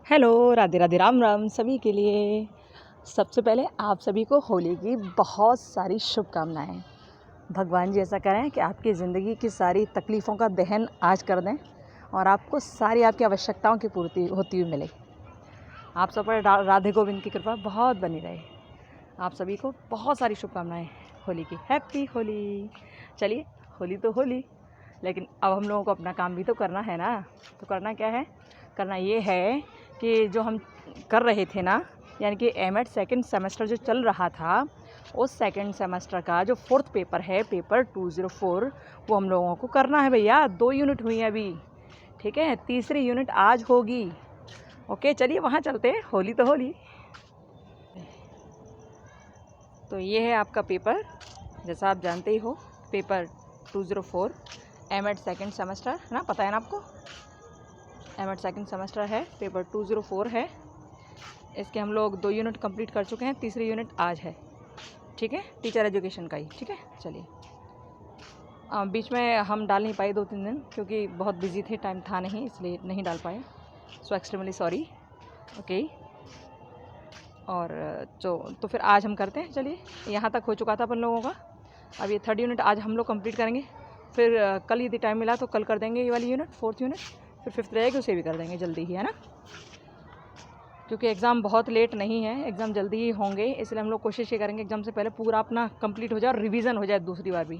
Hello, Radhe Radhe, Ram Ram सभी के लिए। सबसे पहले आप सभी को होली की बहुत सारी शुभकामनाएं। भगवान जी ऐसा करें कि आपकी ज़िंदगी की सारी तकलीफ़ों का दहन आज कर दें और आपको सारी आपकी आवश्यकताओं की पूर्ति होती हुई मिले। आप सब पर राधे गोविंद की कृपा बहुत बनी रहे। आप सभी को बहुत सारी शुभकामनाएं होली की। हैप्पी होली। चलिए, होली तो होली, लेकिन अब हम लोगों को अपना काम भी तो करना है ना। तो करना क्या है? करना ये है कि जो हम कर रहे थे ना, यानी कि एमएड सेकंड सेमेस्टर जो चल रहा था, उस सेकंड सेमेस्टर का जो 4th पेपर है, पेपर 204, वो हम लोगों को करना है भैया। 2 यूनिट हुई हैं अभी, ठीक है। तीसरी यूनिट आज होगी। ओके, चलिए वहाँ चलते हैं। होली तो होली। तो ये है आपका पेपर, जैसा आप जानते ही हो, पेपर 204 एमएड सेकंड सेमेस्टर है ना, पता है ना आपको। एमएड सेकंड सेमेस्टर है, पेपर 204 है। इसके हम लोग 2 यूनिट कंप्लीट कर चुके हैं, तीसरी यूनिट आज है, ठीक है। टीचर एजुकेशन का ही, ठीक है। चलिए, बीच में हम डाल नहीं पाए 2-3 दिन, क्योंकि बहुत बिजी थे, टाइम था नहीं, इसलिए नहीं डाल पाए। सो एक्सट्रीमली सॉरी। ओके, और तो फिर आज हम करते हैं। चलिए, यहाँ तक हो चुका था अपन लोगों का। अब ये 3rd यूनिट आज हम लोग कंप्लीट करेंगे। फिर कल यदि टाइम मिला तो कल कर देंगे ये वाली यूनिट, 4th यूनिट। फिर 5th रहेगी, उसे भी कर देंगे जल्दी ही, है ना। क्योंकि एग्ज़ाम बहुत लेट नहीं है, एग्ज़ाम जल्दी ही होंगे, इसलिए हम लोग कोशिश ये करेंगे एग्ज़ाम से पहले पूरा अपना कंप्लीट हो जाए और रिवीजन हो जाए दूसरी बार भी,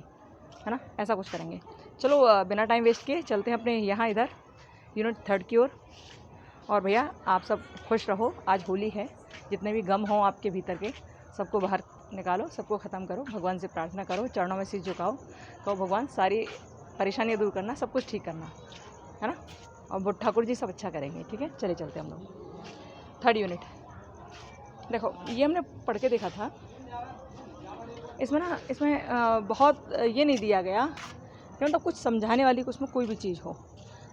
है ना। ऐसा कुछ करेंगे। चलो, बिना टाइम वेस्ट किए चलते हैं अपने यहाँ इधर यूनिट 3rd की ओर। और भैया आप सब खुश रहो, आज होली है। जितने भी गम हों आपके भीतर के, सबको बाहर निकालो, सबको ख़त्म करो। भगवान से प्रार्थना करो, चरणों में सिर झुकाओ, कहो भगवान सारी परेशानियाँ दूर करना, सब कुछ ठीक करना, है ना। और वो ठाकुर जी सब अच्छा करेंगे, ठीक है। चले चलते हम लोग 3rd यूनिट। देखो, ये हमने पढ़ के देखा था। इसमें बहुत ये नहीं दिया गया कि मतलब कुछ समझाने वाली उसमें कोई भी चीज़ हो।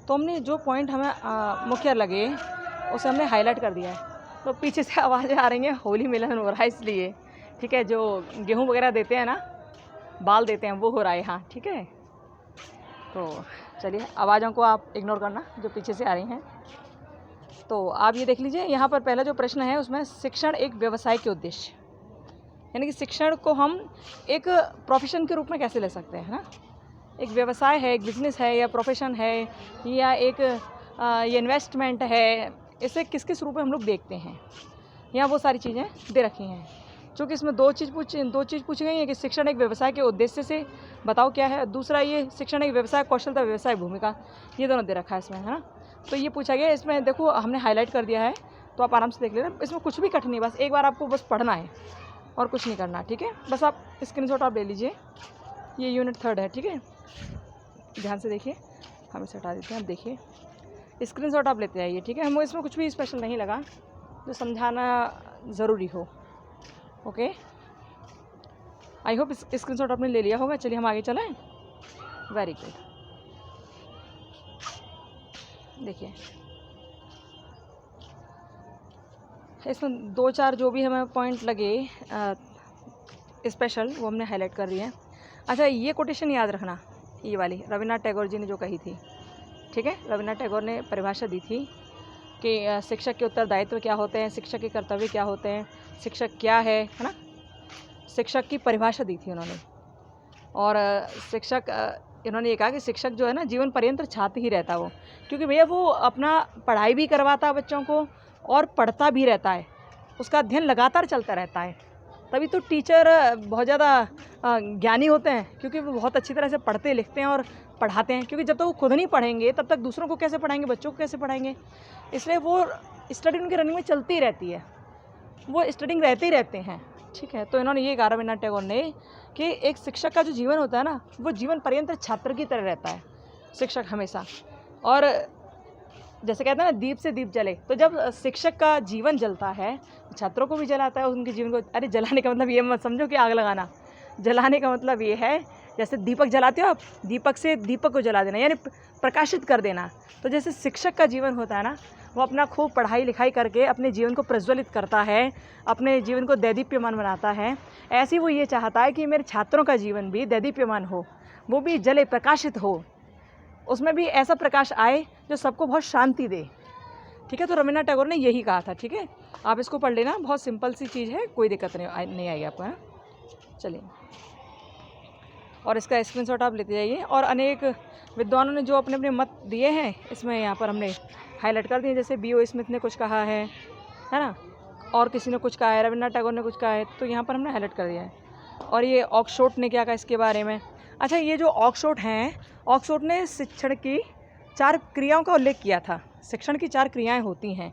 तो हमने जो पॉइंट हमें मुख्य लगे उसे हमने हाईलाइट कर दिया है। तो पीछे से आवाज़ें आ रही हैं, होली मिलन हो रहा है इसलिए, ठीक है। जो गेहूँ वगैरह देते हैं ना, बाल देते हैं, वो हो रहा है यहाँ, ठीक है। तो चलिए, आवाज़ों को आप इग्नोर करना जो पीछे से आ रही हैं। तो आप ये देख लीजिए, यहाँ पर पहला जो प्रश्न है उसमें शिक्षण एक व्यवसाय के उद्देश्य, यानी कि शिक्षण को हम एक प्रोफेशन के रूप में कैसे ले सकते हैं, ना। एक व्यवसाय है, एक बिजनेस है, या प्रोफेशन है, या एक ये इन्वेस्टमेंट है, इसे किस किस रूप में हम लोग देखते हैं। यहाँ वो सारी चीज़ें दे रखी हैं। चूँकि इसमें दो चीज़ पूछी गई हैं कि शिक्षण एक व्यवसाय के उद्देश्य से बताओ क्या है, दूसरा ये शिक्षण एक व्यवसाय कौशलता व्यवसाय भूमिका, ये दोनों दे रखा है इसमें, है ना। तो ये पूछा गया, इसमें देखो हमने हाईलाइट कर दिया है, तो आप आराम से देख लेना। इसमें कुछ भी कठिन नहीं, बस एक बार आपको बस पढ़ना है और कुछ नहीं करना, ठीक है। बस आप स्क्रीनशॉट आप ले लीजिए। ये यूनिट 3rd है, ठीक है। ध्यान से देखिए, हम इसे हटा देते हैं। अब देखिए, स्क्रीनशॉट आप लेते आइए, ठीक है। हमें इसमें कुछ भी स्पेशल नहीं लगा जो समझाना ज़रूरी हो। ओके, आई होप स्क्रीनशॉट आपने ले लिया होगा। चलिए हम आगे चलें। Very good. देखिए, इसमें 2-4 जो भी हमें पॉइंट लगे स्पेशल, वो हमने हाईलाइट कर दिए हैं। अच्छा, ये कोटेशन याद रखना, ये वाली रविन्द्रनाथ टैगोर जी ने जो कही थी, ठीक है। रविन्द्रनाथ टैगोर ने परिभाषा दी थी कि शिक्षक के उत्तरदायित्व क्या होते हैं, शिक्षक के कर्तव्य क्या होते हैं, शिक्षक क्या है ना। शिक्षक की परिभाषा दी थी उन्होंने। और इन्होंने ये कहा कि शिक्षक जो है ना, जीवन पर्यंत छात्र ही रहता वो, क्योंकि भैया वो अपना पढ़ाई भी करवाता है बच्चों को और पढ़ता भी रहता है, उसका अध्ययन लगातार चलता रहता है। तभी तो टीचर बहुत ज़्यादा ज्ञानी होते हैं, क्योंकि वो बहुत अच्छी तरह से पढ़ते लिखते हैं और पढ़ाते हैं। क्योंकि जब तक वो खुद नहीं पढ़ेंगे तब तक दूसरों को कैसे पढ़ाएंगे, बच्चों को कैसे पढ़ाएंगे। इसलिए वो स्टडी उनकी रनिंग में चलती रहती है, वो स्टडिंग रहते ही रहते हैं, ठीक है। तो इन्होंने ये कहा रविन्द्रनाथ टैगोर ने कि एक शिक्षक का जो जीवन होता है ना, वो जीवन पर्यंत छात्र की तरह रहता है, शिक्षक हमेशा। और जैसे कहते हैं ना, दीप से दीप जले, तो जब शिक्षक का जीवन जलता है, छात्रों को भी जलाता है, उनके जीवन को। अरे जलाने का मतलब ये मत समझो कि आग लगाना, जलाने का मतलब ये है जैसे दीपक जलाते हो आप, दीपक से दीपक को जला देना, यानी प्रकाशित कर देना। तो जैसे शिक्षक का जीवन होता है ना, वो अपना खूब पढ़ाई लिखाई करके अपने जीवन को प्रज्वलित करता है, अपने जीवन को दैदीप्यमान बनाता है। ऐसे ही वो ये चाहता है कि मेरे छात्रों का जीवन भी दैदीप्यमान हो, वो भी जले, प्रकाशित हो, उसमें भी ऐसा प्रकाश आए जो सबको बहुत शांति दे, ठीक है। तो रवीन्द्रनाथ टैगोर ने यही कहा था, ठीक है। आप इसको पढ़ लेना, बहुत सिंपल सी चीज़ है, कोई दिक्कत नहीं आएगी आपको, है। चलिए, और इसका स्क्रीनशॉट आप लेते जाइए। और अनेक विद्वानों ने जो अपने अपने मत दिए हैं इसमें यहाँ पर हमने हाईलाइट कर दिए। जैसे B.O. स्मिथ ने कुछ कहा है ना, और किसी ने कुछ कहा है, रवीन्द्रनाथ टैगोर ने कुछ कहा है, तो यहाँ पर हमने हाईलाइट कर दिया है। और ये ऑक्सफोर्ड ने क्या कहा इसके बारे में। अच्छा, ये जो ऑक्सफोर्ड हैं, ऑक्सफोर्ड ने शिक्षण की 4 क्रियाओं का उल्लेख किया था। शिक्षण की 4 क्रियाएं होती हैं,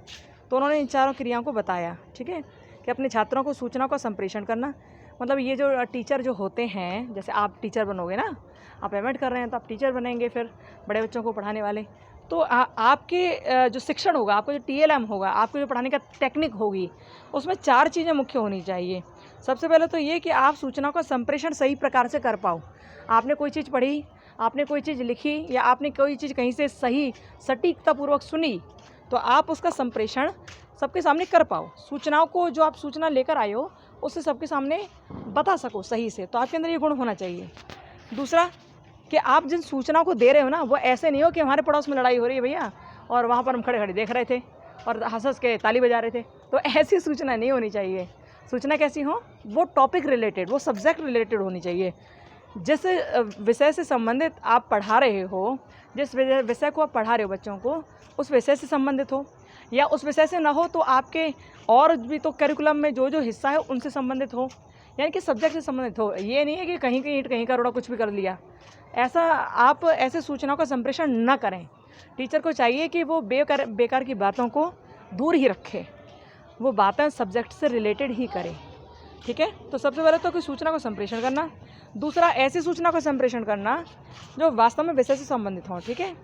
तो उन्होंने इन 4 क्रियाओं को बताया, ठीक है, कि अपने छात्रों को सूचना का संप्रेषण करना। मतलब ये जो टीचर जो होते हैं, जैसे आप टीचर बनोगे ना, आप पेमेंट कर रहे हैं तो आप टीचर बनेंगे फिर बड़े बच्चों को पढ़ाने वाले। तो आपके जो शिक्षण होगा, आपको जो TLM होगा, आपको जो पढ़ाने का टेक्निक होगी, उसमें 4 चीज़ें मुख्य होनी चाहिए। सबसे पहले तो ये कि आप सूचनाओं का संप्रेषण सही प्रकार से कर पाओ। आपने कोई चीज़ पढ़ी, आपने कोई चीज़ लिखी, या आपने कोई चीज़ कहीं से सही सटीकतापूर्वक सुनी, तो आप उसका संप्रेषण सबके सामने कर पाओ। सूचनाओं को जो आप सूचना लेकर आए हो उससे सबके सामने बता सको सही से, तो आपके अंदर ये गुण होना चाहिए। दूसरा कि आप जिन सूचनाओं को दे रहे हो ना, वो ऐसे नहीं हो कि हमारे पड़ोस में लड़ाई हो रही है भैया और वहाँ पर हम खड़े खड़े देख रहे थे और हंस के ताली बजा रहे थे, तो ऐसी सूचना नहीं होनी चाहिए। सूचना कैसी हो, वो टॉपिक रिलेटेड, वो सब्जेक्ट रिलेटेड होनी चाहिए। जिस विषय से संबंधित आप पढ़ा रहे हो, जिस विषय को आप पढ़ा रहे हो बच्चों को, उस विषय से संबंधित हो, या उस विषय से ना हो तो आपके और भी तो करिकुलम में जो जो हिस्सा है उनसे संबंधित हो, यानी कि सब्जेक्ट से संबंधित हो। ये नहीं है कि कहीं कहीं कहीं का रोड़ा कुछ भी कर लिया। ऐसा आप ऐसे सूचनाओं का संप्रेषण न करें। टीचर को चाहिए कि वो बेकार की बातों को दूर ही रखे, वो बातें सब्जेक्ट से रिलेटेड ही करे, ठीक है। तो सबसे पहले तो कोई सूचना का संप्रेषण करना। दूसरा, ऐसी सूचना का संप्रेषण करना जो वास्तव में विषय से संबंधित हो, ठीक है।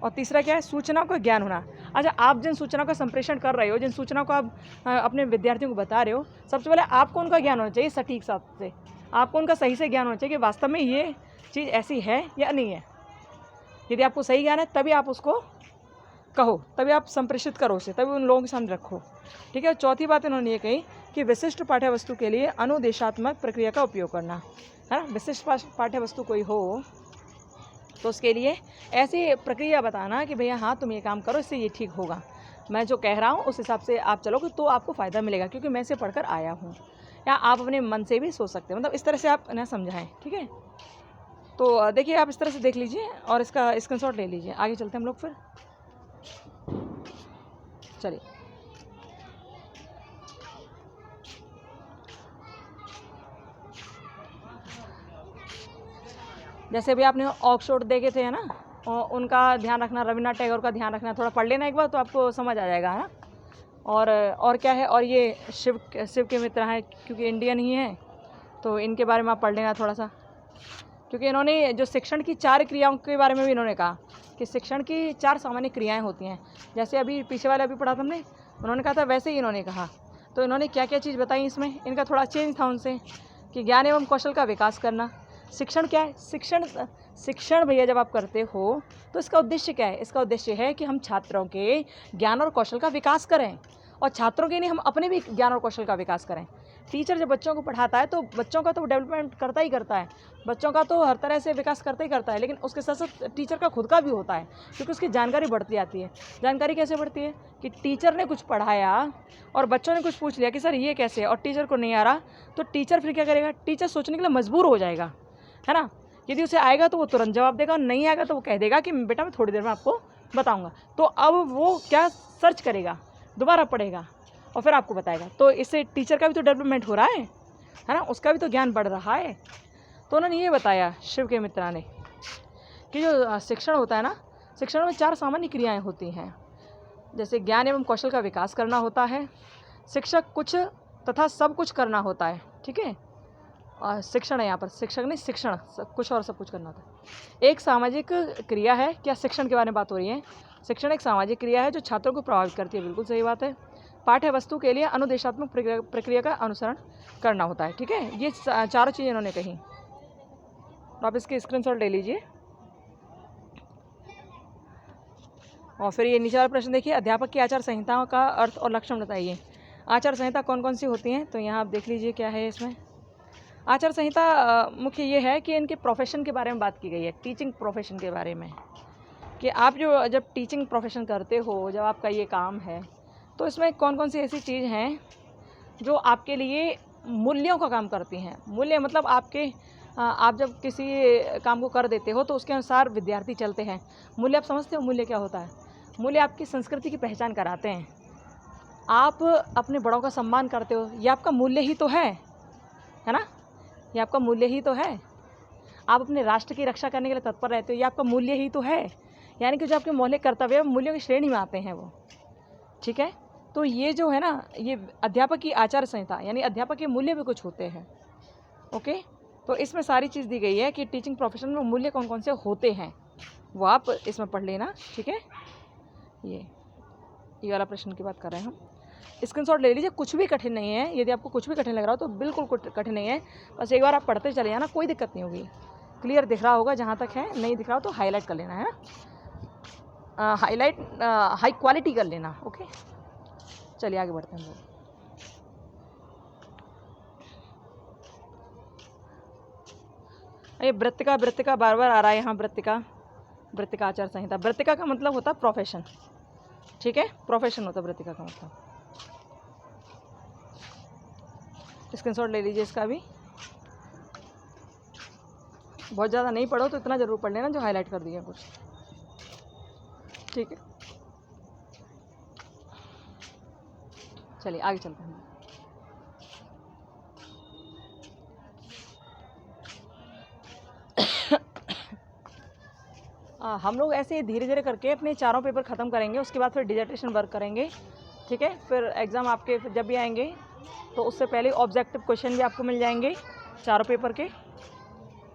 और तीसरा क्या है, सूचना को ज्ञान होना। अच्छा, आप जिन सूचना का संप्रेषण कर रहे हो, जिन सूचना को आप अपने विद्यार्थियों को बता रहे हो, सबसे पहले आपको उनका ज्ञान होना चाहिए सटीक साथ से। आपको उनका सही से ज्ञान होना चाहिए कि वास्तव में ये चीज़ ऐसी है या नहीं है। यदि आपको सही ज्ञान है तभी आप उसको कहो, तभी आप संप्रेषित करो उसे, तभी उन लोगों के सामने रखो, ठीक है। चौथी बात इन्होंने ये कही कि विशिष्ट पाठ्यवस्तु के लिए अनुदेशात्मक प्रक्रिया का उपयोग करना, है ना। विशिष्ट पाठ्यवस्तु कोई हो तो उसके लिए ऐसी प्रक्रिया बताना कि भैया हाँ तुम ये काम करो, इससे ये ठीक होगा, मैं जो कह रहा हूँ उस हिसाब से आप चलोगे तो आपको फ़ायदा मिलेगा, क्योंकि मैं इसे पढ़कर आया हूँ। या आप अपने मन से भी सोच सकते हैं, मतलब इस तरह से आप इन्हें समझाएं, ठीक है। तो देखिए, आप इस तरह से देख लीजिए और इसका स्क्रीनशॉट ले लीजिए। आगे चलते हैं हम लोग फिर, चलिए। जैसे अभी आपने ऑक्सफोर्ड देखे थे, है ना, और उनका ध्यान रखना, रवीन्द्रनाथ टैगोर का ध्यान रखना, थोड़ा पढ़ लेना एक बार तो आपको समझ आ जाएगा, है ना। और क्या है, और ये शिव के मित्र हैं, क्योंकि इंडियन ही हैं, तो इनके बारे में आप पढ़ लेना थोड़ा सा, क्योंकि इन्होंने जो शिक्षण की 4 क्रियाओं के बारे में भी इन्होंने कहा कि शिक्षण की 4 सामान्य क्रियाएं होती हैं। जैसे अभी पीछे वाले अभी पढ़ा था हमने, उन्होंने कहा था वैसे ही इन्होंने कहा। तो इन्होंने क्या क्या चीज़ बताई इसमें, इनका थोड़ा चेंज था उनसे, कि ज्ञान एवं कौशल का विकास करना। शिक्षण क्या है, शिक्षण भैया जब आप करते हो तो इसका उद्देश्य क्या है, इसका उद्देश्य है कि हम छात्रों के ज्ञान और कौशल का विकास करें, और छात्रों के नहीं, हम अपने भी ज्ञान और कौशल का विकास करें। टीचर जब बच्चों को पढ़ाता है तो बच्चों का तो डेवलपमेंट करता ही करता है, बच्चों का तो हर तरह से विकास करता ही करता है, लेकिन उसके साथ साथ टीचर का खुद का भी होता है, क्योंकि उसकी जानकारी बढ़ती आती है। जानकारी कैसे बढ़ती है कि टीचर ने कुछ पढ़ाया और बच्चों ने कुछ पूछ लिया कि सर ये कैसे है, और टीचर को नहीं आ रहा, तो टीचर फिर क्या करेगा, टीचर सोचने के लिए मजबूर हो जाएगा, है ना। यदि उसे आएगा तो वो तुरंत जवाब देगा, नहीं आएगा तो वो कह देगा कि बेटा मैं थोड़ी देर में आपको बताऊँगा। तो अब वो क्या सर्च करेगा, दोबारा पढ़ेगा और फिर आपको बताएगा। तो इससे टीचर का भी तो डेवलपमेंट हो रहा है ना, उसका भी तो ज्ञान बढ़ रहा है। तो उन्होंने ये बताया शिव के मित्रा ने कि जो शिक्षण होता है ना, शिक्षण में 4 सामान्य क्रियाएं होती हैं। जैसे ज्ञान एवं कौशल का विकास करना होता है, शिक्षक कुछ तथा सब कुछ करना होता है, ठीक है। और शिक्षण है यहाँ पर, शिक्षक नहीं, शिक्षण कुछ और सब कुछ करना होता है। एक सामाजिक क्रिया है, क्या शिक्षण के बारे में बात हो रही है। शिक्षण एक सामाजिक क्रिया है जो छात्रों को प्रभावित करती है, बिल्कुल सही बात है। पाठ्य वस्तु के लिए अनुदेशात्मक प्रक्रिया का अनुसरण करना होता है, ठीक है। ये 4 चीज़ें इन्होंने कही, तो आप इसके स्क्रीनशॉट ले लीजिए। और फिर ये नीचे वाला प्रश्न देखिए, अध्यापक की आचार संहिताओं का अर्थ और लक्षण बताइए। आचार संहिता कौन कौन सी होती हैं, तो यहाँ आप देख लीजिए क्या है इसमें। आचार संहिता मुख्य ये है कि इनके प्रोफेशन के बारे में बात की गई है, टीचिंग प्रोफेशन के बारे में, कि आप जो जब टीचिंग प्रोफेशन करते हो, जब आपका ये काम है, तो इसमें कौन कौन सी ऐसी चीज़ हैं जो आपके लिए मूल्यों का काम करती हैं। मूल्य मतलब आपके आप जब किसी काम को कर देते हो तो उसके अनुसार विद्यार्थी चलते हैं। मूल्य आप समझते हो मूल्य क्या होता है? मूल्य आपकी संस्कृति की पहचान कराते हैं। आप अपने बड़ों का सम्मान करते हो, ये आपका मूल्य ही तो है ना? ये आपका मूल्य ही तो है। आप अपने राष्ट्र की रक्षा करने के लिए तत्पर रहते हो, ये आपका मूल्य ही तो है। यानी कि जो आपके मौलिक कर्तव्य मूल्यों की श्रेणी में आते हैं वो, ठीक है। तो ये जो है ना, ये अध्यापक की आचार संहिता यानी अध्यापक के मूल्य भी कुछ होते हैं। ओके, तो इसमें सारी चीज़ दी गई है कि टीचिंग प्रोफेशन में मूल्य कौन कौन से होते हैं, वो आप इसमें पढ़ लेना, ठीक है। ये वाला प्रश्न की बात कर रहे हैं हम। स्क्रीनशॉट ले लीजिए, कुछ भी कठिन नहीं है। यदि आपको कुछ भी कठिन लग रहा हो तो बिल्कुल कठिन नहीं है, बस एक बार आप पढ़ते चले जाना, कोई दिक्कत नहीं होगी। क्लियर दिख रहा होगा जहाँ तक है, नहीं दिख रहा हो तो हाईलाइट कर लेना है ना, हाईलाइट हाई क्वालिटी कर लेना। ओके, चलिए आगे बढ़ते हैं हम लोग। ये वृत्तिका बार बार आ रहा है यहाँ। वृत्तिका आचार संहिता। वृत्तिका का मतलब होता है प्रोफेशन, ठीक है, प्रोफेशन होता है वृत्तिका का मतलब। स्क्रीनशॉट ले लीजिए इसका भी। बहुत ज़्यादा नहीं पढ़ो तो इतना ज़रूर पढ़ लेना जो हाईलाइट कर दिया कुछ, ठीक है। चलिए आगे चलते हैं। हम लोग ऐसे धीरे धीरे करके अपने चारों पेपर ख़त्म करेंगे, उसके बाद फिर डिजर्टेशन वर्क करेंगे, ठीक है। फिर एग्ज़ाम आपके जब भी आएंगे तो उससे पहले ऑब्जेक्टिव क्वेश्चन भी आपको मिल जाएंगे चारों पेपर के।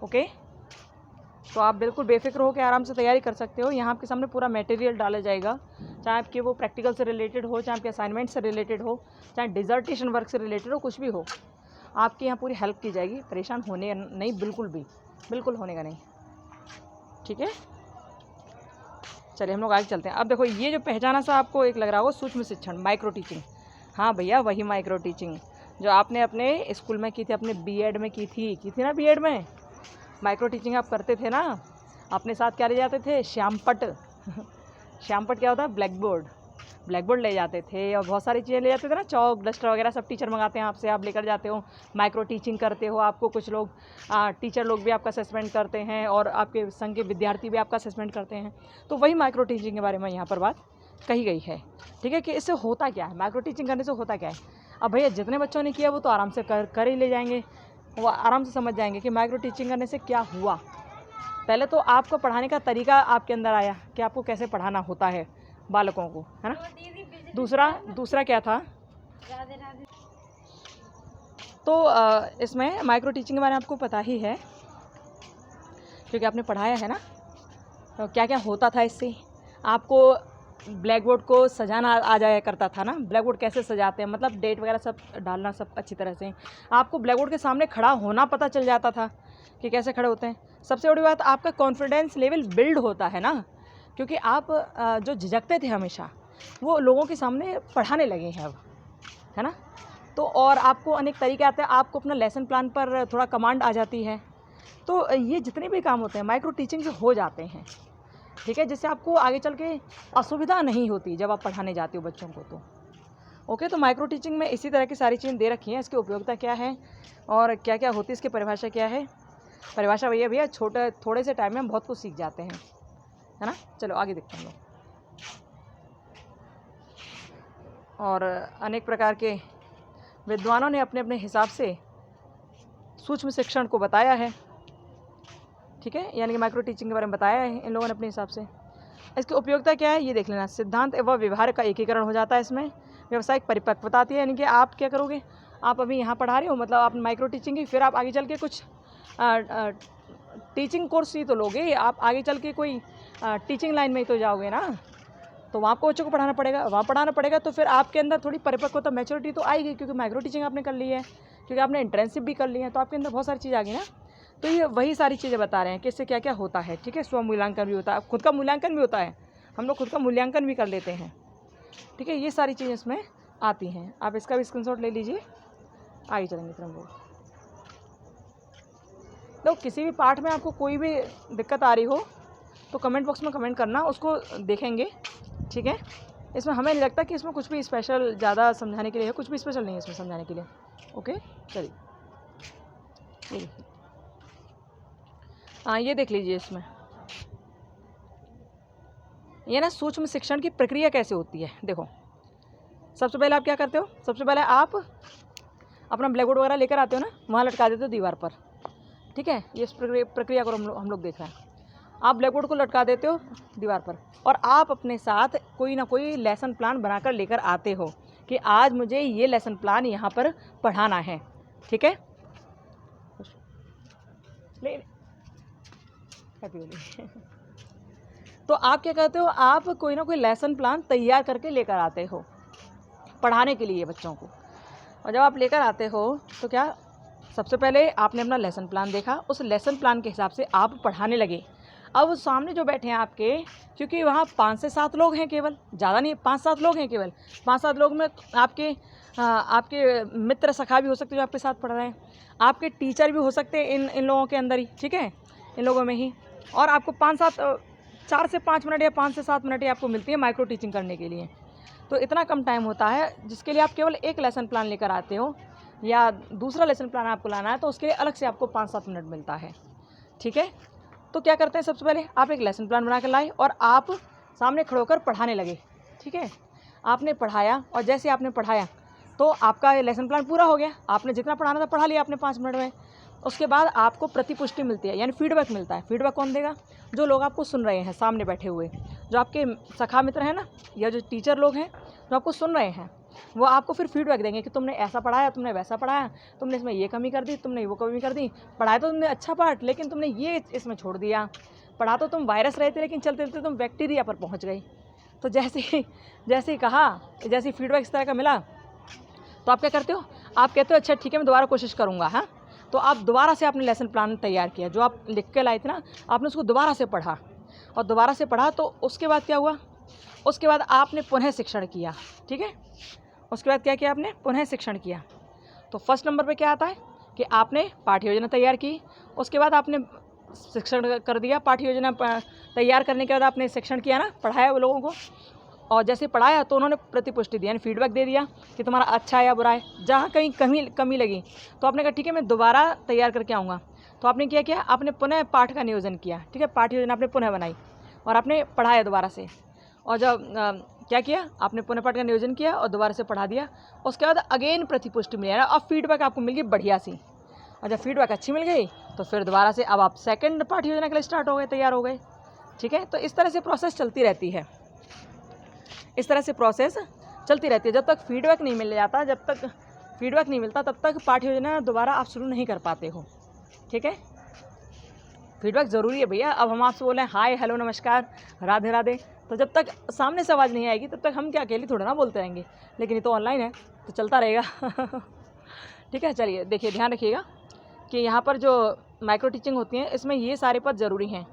ओके, तो आप बिल्कुल बेफिक्र हो के आराम से तैयारी कर सकते हो। यहाँ आपके सामने पूरा मटेरियल डाला जाएगा, चाहे आपके वो प्रैक्टिकल से रिलेटेड हो, चाहे आपके असाइनमेंट से रिलेटेड हो, चाहे डिजर्टेशन वर्क से रिलेटेड हो, कुछ भी हो, आपकी यहाँ पूरी हेल्प की जाएगी। परेशान होने नहीं, बिल्कुल होने का नहीं, ठीक है। चलिए हम लोग आगे चलते हैं। अब देखो, ये जो पहचाना सा आपको एक लग रहा होगा सूक्ष्म शिक्षण, माइक्रो टीचिंग। हाँ भैया, वही माइक्रो टीचिंग जो आपने अपने स्कूल में की थी, अपने बीएड में की थी ना, बीएड में माइक्रो टीचिंग आप करते थे ना। अपने साथ क्या ले जाते थे? श्यामपट। श्यामपट क्या होता है? ब्लैक बोर्ड ले जाते थे, और बहुत सारी चीज़ें ले जाते थे ना, चौक डस्टर वगैरह सब टीचर मंगाते हैं आपसे, आप लेकर जाते हो, माइक्रो टीचिंग करते हो। आपको कुछ लोग टीचर लोग भी आपका असेसमेंट करते हैं, और आपके संग के विद्यार्थी भी आपका असेसमेंट करते हैं। तो वही माइक्रो टीचिंग के बारे में यहाँ पर बात कही गई है, ठीक है, कि इससे होता क्या है, माइक्रो टीचिंग करने से होता क्या है। अब भैया जितने बच्चों ने किया वो तो आराम से कर ही ले जाएंगे, वो आराम से समझ जाएंगे कि माइक्रो टीचिंग करने से क्या हुआ। पहले तो आपको पढ़ाने का तरीका आपके अंदर आया कि आपको कैसे पढ़ाना होता है बालकों को, है ना। दूसरा क्या था? तो इसमें माइक्रो टीचिंग के बारे में आपको पता ही है क्योंकि आपने पढ़ाया है ना। तो क्या क्या होता था इससे, आपको ब्लैक बोर्ड को सजाना आ जाया करता था ना। ब्लैक बोर्ड कैसे सजाते हैं, मतलब डेट वगैरह सब डालना, सब अच्छी तरह से आपको ब्लैक बोर्ड के सामने खड़ा होना पता चल जाता था कि कैसे खड़े होते हैं। सबसे बड़ी बात, आपका कॉन्फिडेंस लेवल बिल्ड होता है ना, क्योंकि आप जो झिझकते थे हमेशा, वो लोगों के सामने पढ़ाने लगे हैं अब, है ना। तो और आपको अनेक तरीके आते हैं, आपको अपना लेसन प्लान पर थोड़ा कमांड आ जाती है। तो ये जितने भी काम होते हैं माइक्रो टीचिंग से हो जाते हैं, ठीक है, जिससे आपको आगे चल के असुविधा नहीं होती जब आप पढ़ाने जाते हो बच्चों को। तो ओके, तो माइक्रो टीचिंग में इसी तरह की सारी चीज़ें दे रखी हैं। इसकी उपयोगिता क्या है और क्या क्या होती है, इसकी परिभाषा क्या है। परिभाषा भैया थोड़े से टाइम में हम बहुत कुछ सीख जाते हैं, है ना। चलो आगे देखते हैं हम लोग। और अनेक प्रकार के विद्वानों ने अपने अपने हिसाब से सूक्ष्म शिक्षण को बताया है, ठीक है, यानी कि माइक्रो टीचिंग के बारे में बताया है इन लोगों ने अपने हिसाब से। इसकी उपयोगिता क्या है ये देख लेना। सिद्धांत एवं व्यवहार का एकीकरण हो जाता है इसमें। व्यावसायिक परिपक्वता आती है, यानी कि आप क्या करोगे, आप अभी यहाँ पढ़ा रहे हो, मतलब आप माइक्रो टीचिंग की, फिर आप आगे चल के कुछ टीचिंग कोर्स ही तो लोगे, आप आगे चल के कोई टीचिंग लाइन में ही तो जाओगे ना। तो वहाँ आपको बच्चों को पढ़ाना पड़ेगा, तो फिर आपके अंदर थोड़ी परिपक्वता, मैच्योरिटी तो आएगी, क्योंकि माइक्रो टीचिंग आपने कर ली है, क्योंकि आपने इंटर्नशिप भी कर ली है, तो आपके अंदर बहुत सारी चीज़ आ गई ना। तो ये वही सारी चीज़ें बता रहे हैं कि इससे क्या क्या होता है, ठीक है। स्व मूल्यांकन भी होता है, खुद का मूल्यांकन भी होता है, हम लोग खुद का मूल्यांकन भी कर लेते हैं, ठीक है। ये सारी चीज़ें इसमें आती हैं। आप इसका भी स्क्रीनशॉट ले लीजिए, आगे चलेंगे फिर हम लोग। तो किसी भी पाठ में आपको कोई भी दिक्कत आ रही हो तो कमेंट बॉक्स में कमेंट करना, उसको देखेंगे, ठीक है। इसमें हमें नहीं लगता कि इसमें कुछ भी स्पेशल ज़्यादा समझाने के लिए है, कुछ भी स्पेशल नहीं है इसमें समझाने के लिए। ओके, चलिए ये देख लीजिए। इसमें ये ना सूक्ष्म शिक्षण की प्रक्रिया कैसे होती है। देखो, सबसे पहले आप क्या करते हो, सबसे पहले आप अपना ब्लैक बोर्ड वगैरह लेकर आते हो ना, वहाँ लटका देते हो दीवार पर, ठीक है। ये इस प्रक्रिया को हम लोग देख रहे हैं। आप ब्लैक बोर्ड को लटका देते हो दीवार पर और आप अपने साथ कोई ना कोई लेसन प्लान बनाकर लेकर आते हो कि आज मुझे ये लेसन प्लान यहाँ पर पढ़ाना है, ठीक है। तो आप क्या करते हो, आप कोई ना कोई लेसन प्लान तैयार करके लेकर आते हो पढ़ाने के लिए बच्चों को। और जब आप लेकर आते हो तो क्या, सबसे पहले आपने अपना लेसन प्लान देखा, उस लेसन प्लान के हिसाब से आप पढ़ाने लगे। अब सामने जो बैठे हैं आपके, क्योंकि वहाँ 5 से 7 लोग हैं केवल, ज़्यादा नहीं, 5-7 लोग हैं केवल। 5-7 लोग में आपके मित्र सखा भी हो सकते हैं जो आपके साथ पढ़ रहे हैं, आपके टीचर भी हो सकते हैं इन लोगों के अंदर ही, ठीक है, इन लोगों में ही। और आपको 4 से 5 मिनट या 5 से 7 मिनट ही आपको मिलती है माइक्रो टीचिंग करने के लिए। तो इतना कम टाइम होता है जिसके लिए आप केवल एक लेसन प्लान लेकर आते हो, या दूसरा लेसन प्लान आपको लाना है तो उसके लिए अलग से आपको 5-7 मिनट मिलता है, ठीक है। तो क्या करते हैं, सबसे पहले आप एक लेसन प्लान बना कर लाए और आप सामने खड़े होकर पढ़ाने लगे, ठीक है। आपने पढ़ाया और जैसे आपने पढ़ाया तो आपका लेसन प्लान पूरा हो गया, आपने जितना पढ़ाना था पढ़ा लिया आपने 5 मिनट में। उसके बाद आपको प्रतिपुष्टि मिलती है, यानी फीडबैक मिलता है। फीडबैक कौन देगा, जो लोग आपको सुन रहे हैं सामने बैठे हुए, जो आपके सखा मित्र हैं ना, या जो टीचर लोग हैं जो आपको सुन रहे हैं, वो आपको फिर फीडबैक देंगे कि तुमने ऐसा पढ़ाया, तुमने वैसा पढ़ाया, तुमने इसमें ये कमी कर दी, तुमने वो कमी कर दी, पढ़ाया तो तुमने अच्छा पार्ट, लेकिन तुमने ये इसमें छोड़ दिया, पढ़ा तो तुम वायरस रहे थे लेकिन चलते चलते तुम बैक्टीरिया पर पहुँच गई। तो जैसे ही कहा, जैसे फीडबैक इस तरह का मिला तो आप क्या करते हो, आप कहते हो अच्छा ठीक है मैं दोबारा कोशिश करूँगा। हाँ, तो आप दोबारा से आपने लेसन प्लान तैयार किया, जो आप लिख के लाए थे ना, आपने उसको दोबारा से पढ़ा, और दोबारा से पढ़ा तो उसके बाद क्या हुआ, उसके बाद आपने पुनः शिक्षण किया, ठीक है। उसके बाद क्या किया आपने, पुनः शिक्षण किया। तो फर्स्ट नंबर पे क्या आता है कि आपने पाठ्य योजना तैयार की, उसके बाद आपने शिक्षण कर दिया। पाठ्य योजना तैयार करने के बाद आपने शिक्षण किया ना, पढ़ाया वो लोगों को, और जैसे पढ़ाया तो उन्होंने प्रतिपुष्टि दी, यानी फीडबैक दे दिया कि तुम्हारा अच्छा है या बुरा है। जहाँ कहीं कमी लगी तो आपने कहा ठीक है मैं दोबारा तैयार करके आऊँगा। तो आपने किया आपने पुनः पाठ का नियोजन किया, ठीक है, पाठ्य योजना आपने पुनः बनाई और आपने पढ़ाया दोबारा से। और जब क्या किया, आपने पुनः पाठ का नियोजन किया और दोबारा से पढ़ा दिया। उसके बाद अगेन प्रतिपुष्टि मिली, अब फीडबैक आपको मिल गई बढ़िया सी। और जब फीडबैक अच्छी मिल गई तो फिर दोबारा से अब आप सेकंड पाठ्य योजना के लिए स्टार्ट हो गए, तैयार हो गए, ठीक है। तो इस तरह से प्रोसेस चलती रहती है, इस तरह से प्रोसेस चलती रहती है। जब तक फीडबैक नहीं मिल जाता, जब तक फीडबैक नहीं मिलता तब तक पाठ्य योजना दोबारा आप शुरू नहीं कर पाते हो, ठीक है। फीडबैक ज़रूरी है भैया। अब हम आपसे बोलें हाय हेलो नमस्कार राधे राधे, तो जब तक सामने से आवाज़ नहीं आएगी तब तक हम क्या अकेले थोड़ा ना बोलते रहेंगे, लेकिन ये तो ऑनलाइन है तो चलता रहेगा ठीक है। चलिए देखिए, ध्यान रखिएगा कि यहाँ पर जो माइक्रो टीचिंग होती है इसमें ये सारे पद ज़रूरी हैं।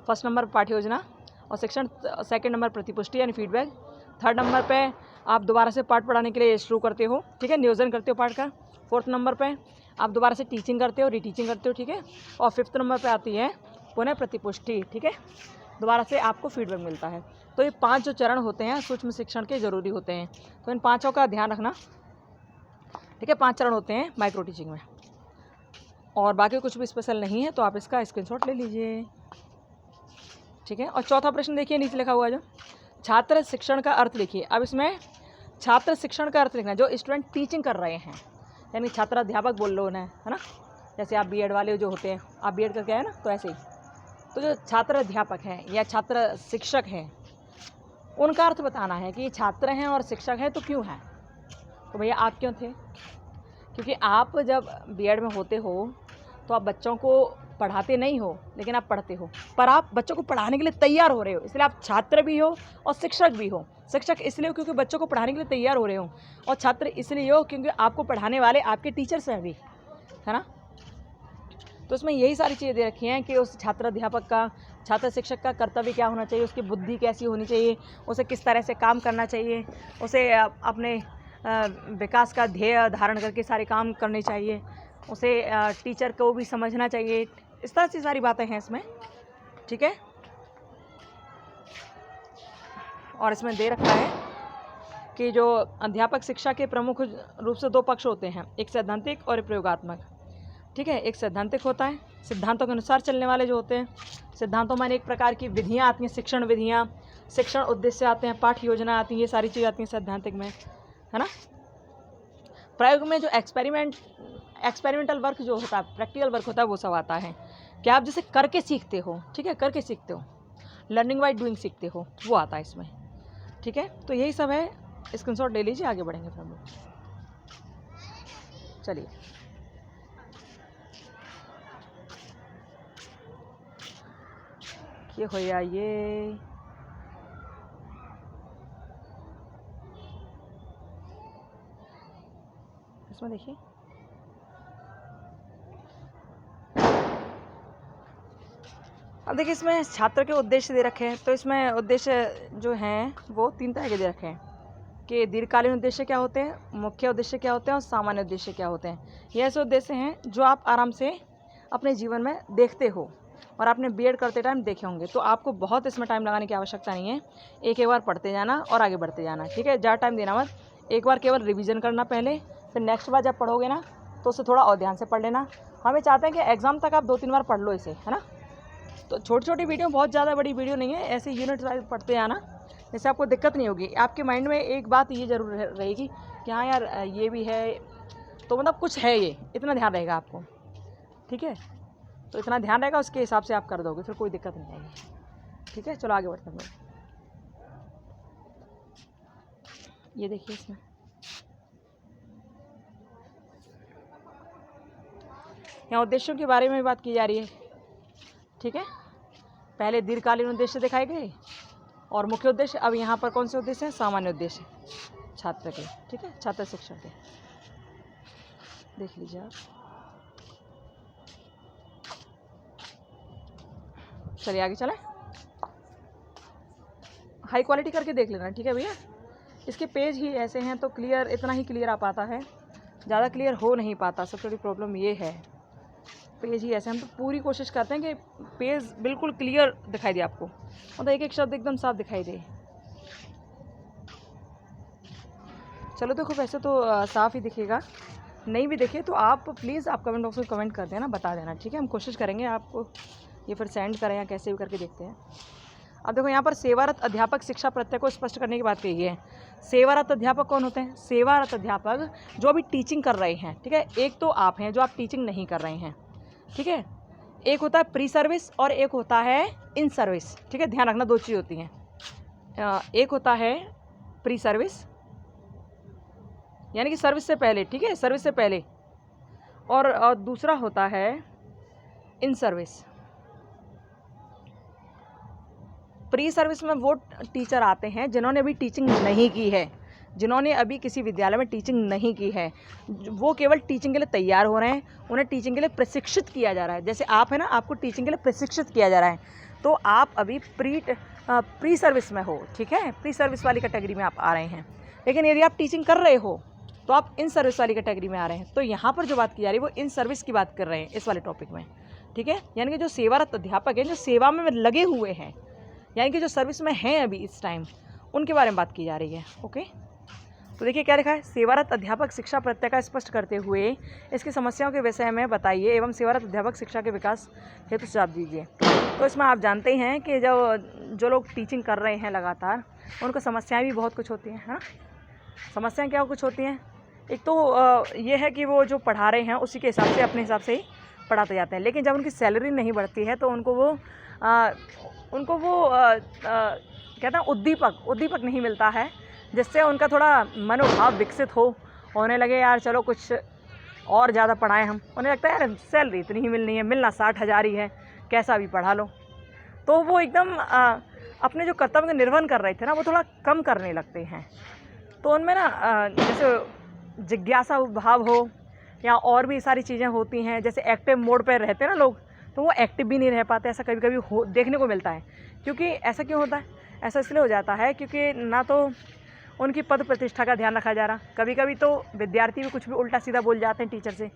फर्स्ट नंबर पाठ्य योजना और शिक्षण, सेकंड नंबर प्रतिपुष्टि यानी फीडबैक, थर्ड नंबर पे आप दोबारा से पाठ पढ़ाने के लिए शुरू करते हो, ठीक है, नियोजन करते हो पाठ का। फोर्थ नंबर पे आप दोबारा से टीचिंग करते हो, रीटीचिंग करते हो, ठीक है। और फिफ्थ नंबर पे आती है पुनः प्रतिपुष्टि, ठीक है, दोबारा से आपको फीडबैक मिलता है। तो ये 5 जो चरण होते हैं सूक्ष्म शिक्षण के ज़रूरी होते हैं, तो इन 5 का ध्यान रखना, ठीक है। 5 चरण होते हैं माइक्रो टीचिंग में, और बाकी कुछ भी स्पेशल नहीं है, तो आप इसका स्क्रीनशॉट ले लीजिए, ठीक है। और चौथा प्रश्न देखिए, नीचे लिखा हुआ है जो छात्र शिक्षण का अर्थ लिखिए। अब इसमें छात्र शिक्षण का अर्थ लिखना है, जो स्टूडेंट टीचिंग कर रहे हैं, यानी छात्र अध्यापक बोल लो उन्हें, है ना। जैसे आप बीएड वाले जो होते हैं, आप बीएड करके आए ना, तो ऐसे ही। तो जो छात्र अध्यापक हैं या छात्र शिक्षक हैं, उनका अर्थ बताना है कि ये छात्र हैं और शिक्षक हैं तो क्यों हैं। तो भैया आप क्यों थे, क्योंकि आप जब बीएड में होते हो तो आप बच्चों को पढ़ाते नहीं हो, लेकिन आप पढ़ते हो, पर आप बच्चों को पढ़ाने के लिए तैयार हो रहे हो, इसलिए आप छात्र भी हो और शिक्षक भी हो। शिक्षक इसलिए हो क्योंकि बच्चों को पढ़ाने के लिए तैयार हो रहे हो, और छात्र इसलिए हो क्योंकि आपको पढ़ाने वाले आपके टीचर्स हैं भी, है ना। तो इसमें यही सारी चीज़ें दे रखी हैं कि उस छात्र अध्यापक का, छात्र शिक्षक का कर्तव्य क्या होना चाहिए, उसकी बुद्धि कैसी होनी चाहिए, उसे किस तरह से काम करना चाहिए, उसे अपने विकास का ध्येय धारण करके सारे काम करने चाहिए, उसे टीचर को भी समझना चाहिए। इस तरह से सारी बातें हैं इसमें, ठीक है। और इसमें दे रखा है कि जो अध्यापक शिक्षा के प्रमुख रूप से 2 पक्ष होते हैं, एक सैद्धांतिक और एक प्रयोगात्मक। ठीक है, एक सैद्धांतिक होता है, सिद्धांतों के अनुसार चलने वाले जो होते हैं। सिद्धांतों में एक प्रकार की विधियाँ आती हैं, शिक्षण विधियाँ, शिक्षण उद्देश्य आते हैं, पाठ्य योजना आती हैं, ये सारी चीज़ आती हैं सैद्धांतिक में, है ना। प्रयोग में जो एक्सपेरिमेंटल वर्क जो होता है, प्रैक्टिकल वर्क होता है, वो सब आता है कि आप जैसे करके सीखते हो। ठीक है, करके सीखते हो, लर्निंग बाय डूइंग सीखते हो, वो आता है इसमें। ठीक है, तो यही सब है, स्क्रीनशॉट ले लीजिए, आगे बढ़ेंगे फिर हम लोग। चलिए, ये हो या ये इसमें देखिए, अब देखिए इसमें छात्र के उद्देश्य दे रखे हैं। तो इसमें उद्देश्य जो हैं वो 3 तरह के दे रखे हैं कि दीर्घकालीन उद्देश्य क्या होते हैं, मुख्य उद्देश्य क्या होते हैं और सामान्य उद्देश्य क्या होते हैं। ये ऐसे उद्देश्य हैं जो आप आराम से अपने जीवन में देखते हो और आपने बीएड करते टाइम देखे होंगे, तो आपको बहुत इसमें टाइम लगाने की आवश्यकता नहीं है। एक बार पढ़ते जाना और आगे बढ़ते जाना। ठीक है, ज़्यादा टाइम देना मत, एक बार केवल रिवीजन करना पहले, फिर नेक्स्ट बार जब पढ़ोगे ना तो उसे थोड़ा और ध्यान से पढ़ लेना। हमें चाहते हैं कि एग्ज़ाम तक आप 2-3 बार पढ़ लो इसे, है ना। तो छोटी छोटी वीडियो, बहुत ज़्यादा बड़ी वीडियो नहीं है, ऐसे यूनिट वाइज पढ़ते जाना, जैसे आपको दिक्कत नहीं होगी। आपके माइंड में एक बात ये ज़रूर रहेगी कि हाँ यार ये भी है, तो मतलब कुछ है, ये इतना ध्यान रहेगा आपको। ठीक है, तो इतना ध्यान रहेगा, उसके हिसाब से आप कर दोगे, फिर कोई दिक्कत नहीं आएगी। ठीक है, चलो आगे बढ़ते हैं। ये देखिए, इसमें यहाँ उद्देश्यों के बारे में बात की जा रही है। ठीक है, पहले दीर्घकालीन उद्देश्य दिखाए गए और मुख्य उद्देश्य। अब यहाँ पर कौन से उद्देश्य हैं, सामान्य उद्देश्य छात्र के। ठीक है, छात्र शिक्षा के, देख लीजिए आप। चलिए आगे चलें, हाई क्वालिटी करके देख लेना। ठीक है भैया, इसके पेज ही ऐसे हैं तो क्लियर, इतना ही क्लियर आ पाता है, ज़्यादा क्लियर हो नहीं पाता। सबसे बड़ी प्रॉब्लम ये है, पेज ही ऐसे। हम तो पूरी कोशिश करते हैं कि पेज बिल्कुल क्लियर दिखाई दे आपको, मतलब एक एक शब्द एकदम साफ दिखाई दे। चलो देखो, वैसे तो साफ़ ही दिखेगा, नहीं भी दिखे तो आप प्लीज़ आप कमेंट बॉक्स में कमेंट कर देना, बता देना। ठीक है, हम कोशिश करेंगे आपको ये फिर सेंड करें या कैसे भी करके देखते हैं। अब देखो यहाँ पर सेवारत अध्यापक शिक्षा प्रत्यय को स्पष्ट करने की बात कही है। सेवारत अध्यापक कौन होते हैं, सेवारत अध्यापक जो अभी टीचिंग कर रहे हैं। ठीक है, एक तो आप हैं जो आप टीचिंग नहीं कर रहे हैं। ठीक है, एक होता है प्री सर्विस और एक होता है इन सर्विस। ठीक है, ध्यान रखना, 2 चीज़ होती हैं। एक होता है प्री सर्विस, यानी कि सर्विस से पहले। ठीक है, सर्विस से पहले, और दूसरा होता है इन सर्विस। प्री सर्विस में वो टीचर आते हैं जिन्होंने अभी टीचिंग नहीं की है, जिन्होंने अभी किसी विद्यालय में टीचिंग नहीं की है, वो केवल टीचिंग के लिए तैयार हो रहे हैं, उन्हें टीचिंग के लिए प्रशिक्षित किया जा रहा है। जैसे आप है ना, आपको टीचिंग के लिए प्रशिक्षित किया जा रहा है, तो आप अभी प्री सर्विस में हो। ठीक है, प्री सर्विस वाली कैटेगरी में आप आ रहे हैं। लेकिन यदि आप टीचिंग कर रहे हो तो आप इन सर्विस वाली कैटेगरी में आ रहे हैं। तो यहाँ पर जो बात की जा रही है वो इन सर्विस की बात कर रहे हैं इस वाले टॉपिक में। ठीक है, यानी कि जो सेवारत अध्यापक हैं, जो सेवा में लगे हुए हैं, यानी कि जो सर्विस में हैं अभी इस टाइम, उनके बारे में बात की जा रही है। ओके, तो देखिए क्या लिखा है, सेवारत अध्यापक शिक्षा प्रत्यय का स्पष्ट करते हुए इसकी समस्याओं के विषय में बताइए एवं सेवारत अध्यापक शिक्षा के विकास हेतु सुझाव दीजिए। तो इसमें आप जानते हैं कि जो लोग टीचिंग कर रहे हैं लगातार, उनको समस्याएं भी बहुत कुछ होती हैं। हाँ, समस्याएं क्या कुछ होती हैं, एक तो ये है कि वो जो पढ़ा रहे हैं उसी के हिसाब से, अपने हिसाब से ही पढ़ाते जाते हैं, लेकिन जब उनकी सैलरी नहीं बढ़ती है तो उनको वो कहते हैं उद्दीपक नहीं मिलता है, जिससे उनका थोड़ा मनोभाव विकसित होने लगे, यार चलो कुछ और ज़्यादा पढ़ाएं हम। उन्हें लगता है यार सैलरी इतनी ही मिलनी है, मिलना 60,000 ही है, कैसा भी पढ़ा लो। तो वो एकदम अपने जो कर्तव्य का निर्वहन कर रहे थे ना, वो थोड़ा कम करने लगते हैं। तो उनमें ना जैसे जिज्ञासा भाव हो या और भी सारी चीज़ें होती हैं, जैसे एक्टिव मोड पर रहते हैं ना लोग, तो वो एक्टिव भी नहीं रह पाते, ऐसा कभी कभी देखने को मिलता है। क्योंकि ऐसा क्यों होता है, ऐसा इसलिए हो जाता है क्योंकि ना तो उनकी पद प्रतिष्ठा का ध्यान रखा जा रहा, कभी कभी तो विद्यार्थी भी कुछ भी उल्टा सीधा बोल जाते हैं टीचर से।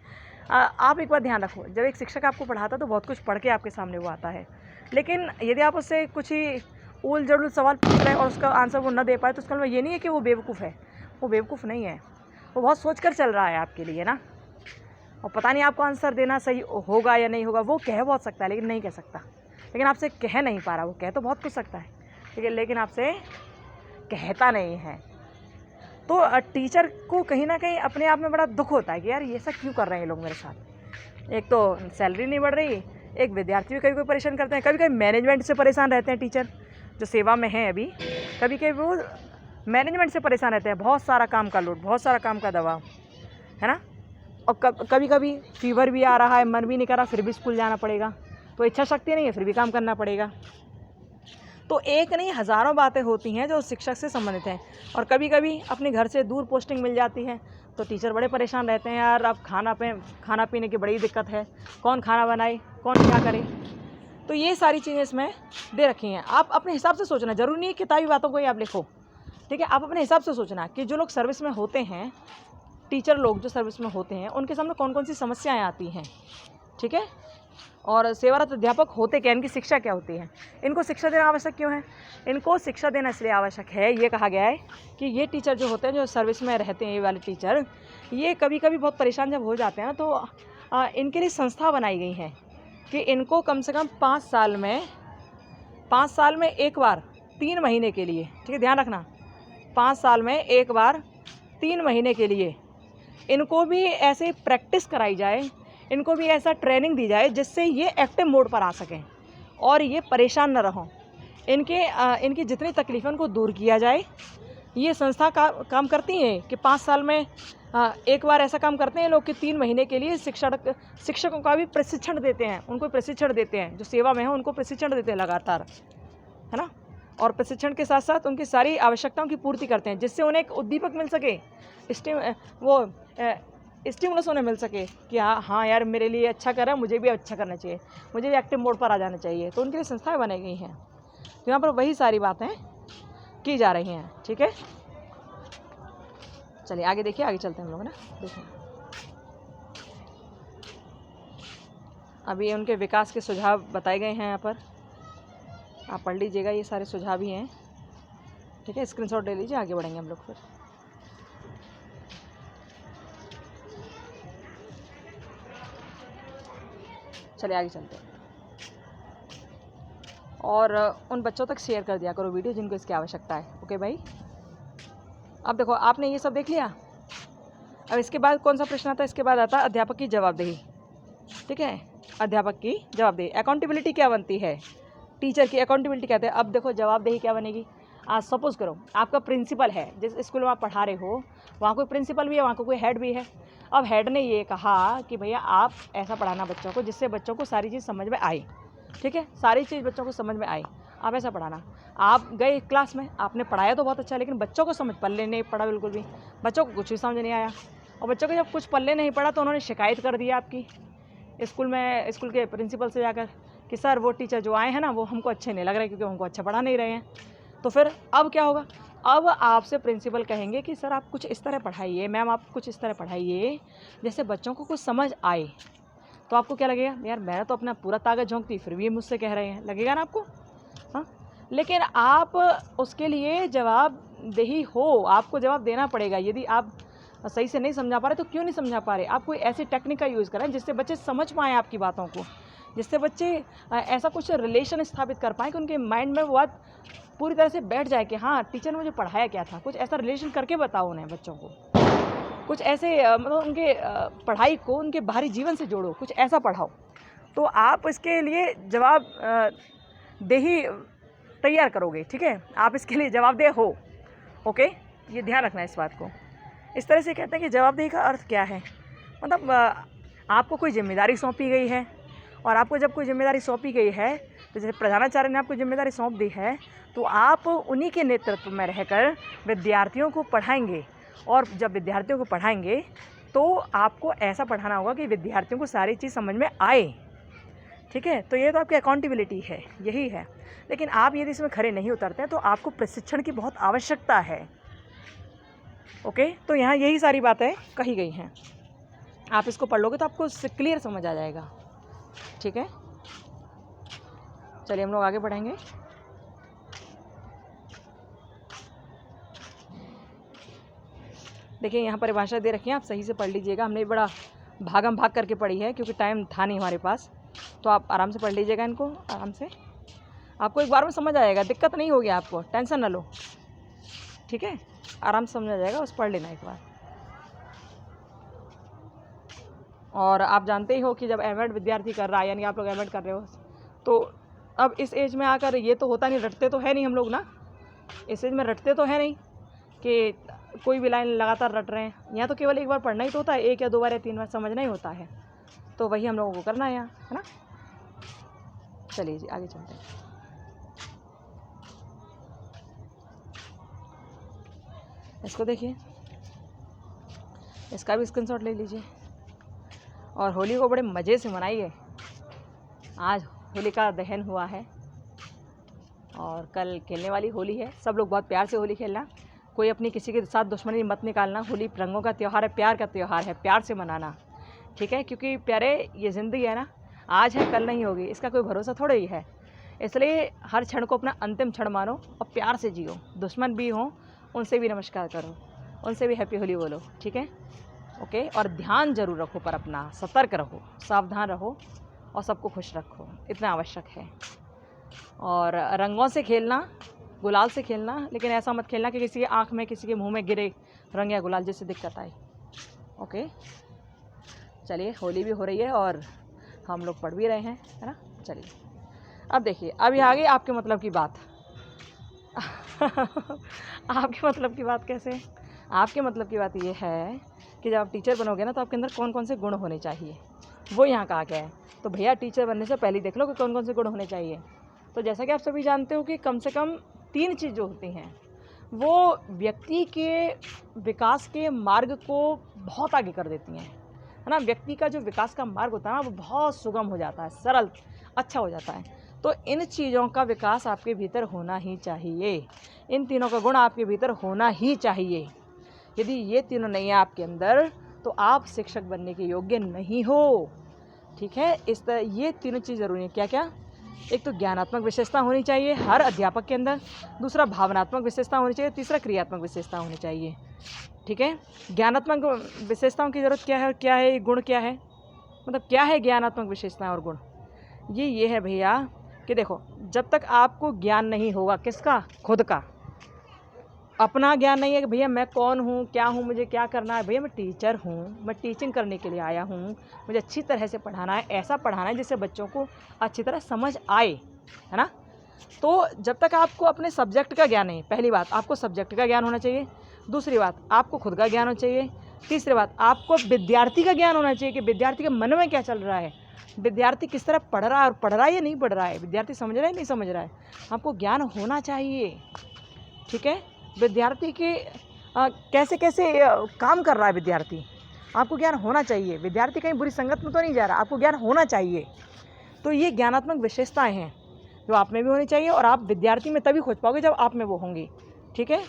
आप एक बार ध्यान रखो, जब एक शिक्षक आपको पढ़ाता है तो बहुत कुछ पढ़ के आपके सामने वो आता है, लेकिन यदि आप उससे कुछ ही उल जड़ुल सवाल पूछ रहा है और उसका आंसर वो न दे पाए, तो उसका मतलब ये नहीं है कि वो बेवकूफ़ है। वो बेवकूफ़ नहीं है, वो बहुत सोच कर चल रहा है आपके लिए ना। और पता नहीं आपको आंसर देना सही होगा या नहीं होगा, वो कह बहुत सकता है लेकिन नहीं कह सकता। लेकिन आपसे कह नहीं पा रहा, वो कह तो बहुत कुछ सकता है, ठीक है, लेकिन आपसे कहता नहीं है। तो टीचर को कहीं ना कहीं अपने आप में बड़ा दुख होता है कि यार ये सब क्यों कर रहे हैं ये लोग मेरे साथ। एक तो सैलरी नहीं बढ़ रही, एक विद्यार्थी भी कभी कोई परेशान करते हैं, कभी कभी मैनेजमेंट से परेशान रहते हैं टीचर जो सेवा में हैं अभी, कभी कभी वो मैनेजमेंट से परेशान रहते हैं, बहुत सारा काम का लोड, बहुत सारा काम का दबाव है ना। और कभी कभी फीवर भी आ रहा है, मन भी नहीं कर रहा, फिर भी स्कूल जाना पड़ेगा, तो इच्छा शक्ति नहीं है फिर भी काम करना पड़ेगा। तो एक नहीं हज़ारों बातें होती हैं जो शिक्षक से संबंधित हैं। और कभी कभी अपने घर से दूर पोस्टिंग मिल जाती है तो टीचर बड़े परेशान रहते हैं, यार अब खाना पीने की बड़ी दिक्कत है, कौन खाना बनाए, कौन क्या करे। तो ये सारी चीज़ें इसमें दे रखी हैं। आप अपने हिसाब से सोचना, ज़रूरी नहीं है किताबी बातों को ही आप लिखो, ठीक है। आप अपने हिसाब से सोचना कि जो लोग सर्विस में होते हैं, टीचर लोग जो सर्विस में होते हैं, उनके सामने कौन कौन सी समस्याएं आती हैं, ठीक है। और सेवारत अध्यापक होते क्या, इनकी शिक्षा क्या होती है, इनको शिक्षा देना आवश्यक क्यों है। इनको शिक्षा देना इसलिए आवश्यक है, ये कहा गया है कि ये टीचर जो होते हैं, जो सर्विस में रहते हैं, ये वाले टीचर, ये कभी कभी बहुत परेशान जब हो जाते हैं ना, तो इनके लिए संस्था बनाई गई है कि इनको कम से कम 5 साल में एक बार 3 महीने के लिए, ठीक है, ध्यान रखना, 5 साल में एक बार 3 महीने के लिए इनको भी ऐसे प्रैक्टिस कराई जाए, इनको भी ऐसा ट्रेनिंग दी जाए जिससे ये एक्टिव मोड पर आ सकें और ये परेशान न रहें। इनकी जितनी तकलीफ़ें उनको दूर किया जाए। ये संस्था काम करती हैं कि 5 साल में एक बार ऐसा काम करते हैं लोग कि 3 महीने के लिए शिक्षकों का भी प्रशिक्षण देते हैं, उनको प्रशिक्षण देते हैं, जो सेवा में हैं उनको प्रशिक्षण देते हैं लगातार, है ना। और प्रशिक्षण के साथ साथ उनकी सारी आवश्यकताओं की पूर्ति करते हैं जिससे उन्हें एक उद्दीपक मिल सके, स्टिमुलस उन्हें मिल सके कि हाँ यार मेरे लिए अच्छा कर रहा है, मुझे भी अच्छा करना चाहिए, मुझे भी एक्टिव मोड पर आ जाना चाहिए। तो उनके लिए संस्थाएं बनाई गई हैं। तो यहाँ पर वही सारी बातें की जा रही हैं, ठीक है। चलिए आगे देखिए, आगे चलते हैं हम लोग ना। देखिए अभी उनके विकास के सुझाव बताए गए हैं यहाँ पर, आप पढ़ लीजिएगा, ये सारे सुझाव ही हैं, ठीक है। स्क्रीनशॉट ले लीजिए, आगे बढ़ेंगे हम लोग फिर। चलिए आगे चलते हैं। और उन बच्चों तक शेयर कर दिया करो वीडियो जिनको इसकी आवश्यकता है, ओके भाई। अब देखो, आपने ये सब देख लिया। अब इसके बाद कौन सा प्रश्न आता है, इसके बाद आता है अध्यापक की जवाबदेही, ठीक है। अध्यापक की जवाबदेही, अकाउंटेबिलिटी क्या बनती है, टीचर की अकाउंटेबिलिटी कहते हैं। अब देखो जवाबदेही क्या बनेगी। आज सपोज़ करो आपका प्रिंसिपल है, जिस स्कूल में आप पढ़ा रहे हो वहाँ कोई प्रिंसिपल भी है, वहाँ कोई हेड भी है। अब हेड ने ये कहा कि भैया आप ऐसा पढ़ाना बच्चों को जिससे बच्चों को सारी चीज़ समझ में आए, ठीक है, सारी चीज़ बच्चों को समझ में आए, आप ऐसा पढ़ाना। आप गए क्लास में, आपने पढ़ाया तो बहुत अच्छा, लेकिन बच्चों को समझ पल्ले नहीं पड़ा, बिल्कुल भी बच्चों को कुछ भी समझ नहीं आया। और बच्चों को जब कुछ पल्ले नहीं पड़ा तो उन्होंने शिकायत कर दिया आपकी स्कूल के प्रिंसिपल से जाकर कि सर वो टीचर जो आए हैं ना वो हमको अच्छे नहीं लग रहे क्योंकि हमको अच्छा पढ़ा नहीं रहे हैं। तो फिर अब क्या होगा, अब आपसे प्रिंसिपल कहेंगे कि सर आप कुछ इस तरह पढ़ाइए, मैम आप कुछ इस तरह पढ़ाइए जैसे बच्चों को कुछ समझ आए। तो आपको क्या लगेगा, यार मैंने तो अपना पूरा ताकत झोंकती फिर भी ये मुझसे कह रहे हैं, लगेगा ना आपको, हाँ। लेकिन आप उसके लिए जवाबदेही हो, आपको जवाब देना पड़ेगा। यदि आप सही से नहीं समझा पा रहे तो क्यों नहीं समझा पा रहे, आप कोई ऐसी टेक्निक का यूज़ करें जिससे बच्चे समझ पाएँ आपकी बातों को, जिससे बच्चे ऐसा कुछ रिलेशन स्थापित कर पाएँ कि उनके माइंड में वो बात पूरी तरह से बैठ जाए कि हाँ टीचर ने मुझे पढ़ाया क्या था। कुछ ऐसा रिलेशन करके बताओ उन्हें, बच्चों को कुछ ऐसे मतलब उनके पढ़ाई को उनके बाहरी जीवन से जोड़ो, कुछ ऐसा पढ़ाओ। तो आप इसके लिए जवाबदेही तैयार करोगे, ठीक है, आप इसके लिए जवाबदेह हो, ओके। ये ध्यान रखना है इस बात को। इस तरह से कहते हैं कि जवाबदेही का अर्थ क्या है, मतलब आपको कोई जिम्मेदारी सौंपी गई है, और आपको जब कोई जिम्मेदारी सौंपी गई है तो जैसे प्रधानाचार्य ने आपको जिम्मेदारी सौंप दी है तो आप उन्हीं के नेतृत्व में रहकर विद्यार्थियों को पढ़ाएंगे। और जब विद्यार्थियों को पढ़ाएंगे तो आपको ऐसा पढ़ाना होगा कि विद्यार्थियों को सारी चीज़ समझ में आए, ठीक है। तो ये तो आपकी अकाउंटेबिलिटी है, यही है। लेकिन आप यदि इसमें खरे नहीं उतरते हैं तो आपको प्रशिक्षण की बहुत आवश्यकता है, ओके। तो यहाँ यही सारी बातें कही गई हैं, आप इसको पढ़ लोगे तो आपको क्लियर समझ आ जाएगा, ठीक है। चलिए हम लोग आगे बढ़ेंगे। देखिए यहाँ परिभाषा दे रखी है, आप सही से पढ़ लीजिएगा। हमने बड़ा भागम भाग करके पढ़ी है क्योंकि टाइम था नहीं हमारे पास, तो आप आराम से पढ़ लीजिएगा इनको आराम से, आपको एक बार में समझ आएगा, दिक्कत नहीं होगी आपको, टेंशन ना लो, ठीक है, आराम से समझ आ जाएगा, बस पढ़ लेना एक बार। और आप जानते ही हो कि जब एमएड विद्यार्थी कर रहा है, यानी आप लोग एमएड कर रहे हो, तो अब इस एज में आकर ये तो होता नहीं, रटते तो है नहीं हम लोग ना, इस एज में रटते तो है नहीं कि कोई भी लाइन लगातार रट रहे हैं। यहाँ तो केवल एक बार पढ़ना ही तो होता है, एक या दो बार या तीन बार समझना ही होता है, तो वही हम लोगों को करना है यहाँ, है ना। चलिए जी आगे चलते हैं। इसको देखिए, इसका भी स्क्रीनशॉट ले लीजिए और होली को बड़े मज़े से मनाइए। आज होलिका दहन हुआ है और कल खेलने वाली होली है। सब लोग बहुत प्यार से होली खेलना, कोई अपनी किसी के साथ दुश्मनी मत निकालना। होली रंगों का त्यौहार है, प्यार का त्यौहार है, प्यार से मनाना, ठीक है। क्योंकि प्यारे ये ज़िंदगी है ना, आज है कल नहीं होगी, इसका कोई भरोसा थोड़ा ही है। इसलिए हर क्षण को अपना अंतिम क्षण मानो और प्यार से जियो। दुश्मन भी हों उनसे भी नमस्कार करो, उनसे भी हैप्पी होली बोलो, ठीक है, ओके। और ध्यान जरूर रखो पर अपना, सतर्क रहो, सावधान रहो और सबको खुश रखो, इतना आवश्यक है। और रंगों से खेलना, गुलाल से खेलना, लेकिन ऐसा मत खेलना कि किसी की आँख में, किसी के मुंह में गिरे रंग या गुलाल, जिससे दिक्कत आए, ओके। चलिए होली भी हो रही है और हम लोग पढ़ भी रहे हैं, है ना। चलिए अब देखिए, अब यहाँ आ गई आपके मतलब की बात। आपके मतलब की बात कैसे? आपके मतलब की बात ये है कि जब आप टीचर बनोगे ना, तो आपके अंदर कौन कौन से गुण होने चाहिए, वो यहाँ कहा गया है। तो भैया टीचर बनने से पहले देख लो कि कौन कौन से गुण होने चाहिए। तो जैसा कि आप सभी जानते हो कि कम से कम 3 चीज़ जो होती हैं वो व्यक्ति के विकास के मार्ग को बहुत आगे कर देती हैं, है ना। व्यक्ति का जो विकास का मार्ग होता है ना, वो बहुत सुगम हो जाता है, सरल, अच्छा हो जाता है। तो इन चीज़ों का विकास आपके भीतर होना ही चाहिए, इन तीनों का गुण आपके भीतर होना ही चाहिए। यदि ये तीनों नहीं है आपके अंदर, तो आप शिक्षक बनने के योग्य नहीं हो, ठीक है। इस तरह ये तीनों चीज़ ज़रूरी है। क्या क्या? एक तो ज्ञानात्मक विशेषता होनी चाहिए हर अध्यापक के अंदर, दूसरा भावनात्मक विशेषता होनी चाहिए, तीसरा क्रियात्मक विशेषता होनी चाहिए, ठीक है। ज्ञानात्मक विशेषताओं की ज़रूरत क्या है और क्या है, गुण क्या है, मतलब क्या है ज्ञानात्मक विशेषताएं और गुण? ये है भैया कि देखो, जब तक आपको ज्ञान नहीं होगा, किसका? खुद का, अपना ज्ञान नहीं है कि भैया मैं कौन हूँ, क्या हूँ, मुझे क्या करना है। भैया मैं टीचर हूँ, मैं टीचिंग करने के लिए आया हूँ, मुझे अच्छी तरह से पढ़ाना है, ऐसा पढ़ाना है जिससे बच्चों को अच्छी तरह समझ आए, है ना। तो जब तक आपको अपने सब्जेक्ट का ज्ञान नहीं, पहली बात आपको सब्जेक्ट का ज्ञान होना चाहिए, दूसरी बात आपको खुद का ज्ञान होना चाहिए, तीसरी बात आपको विद्यार्थी का ज्ञान होना चाहिए कि विद्यार्थी के मन में क्या चल रहा है, विद्यार्थी किस तरह पढ़ रहा है और पढ़ रहा है या नहीं पढ़ रहा है, विद्यार्थी समझ रहा है नहीं समझ रहा है, आपको ज्ञान होना चाहिए, ठीक है। विद्यार्थी के कैसे कैसे काम कर रहा है विद्यार्थी, आपको ज्ञान होना चाहिए। विद्यार्थी कहीं बुरी संगत में तो नहीं जा रहा, आपको ज्ञान होना चाहिए। तो ये ज्ञानात्मक विशेषताएं हैं जो आप में भी होनी चाहिए, और आप विद्यार्थी में तभी खोज पाओगे जब आप में वो होंगी, ठीक है।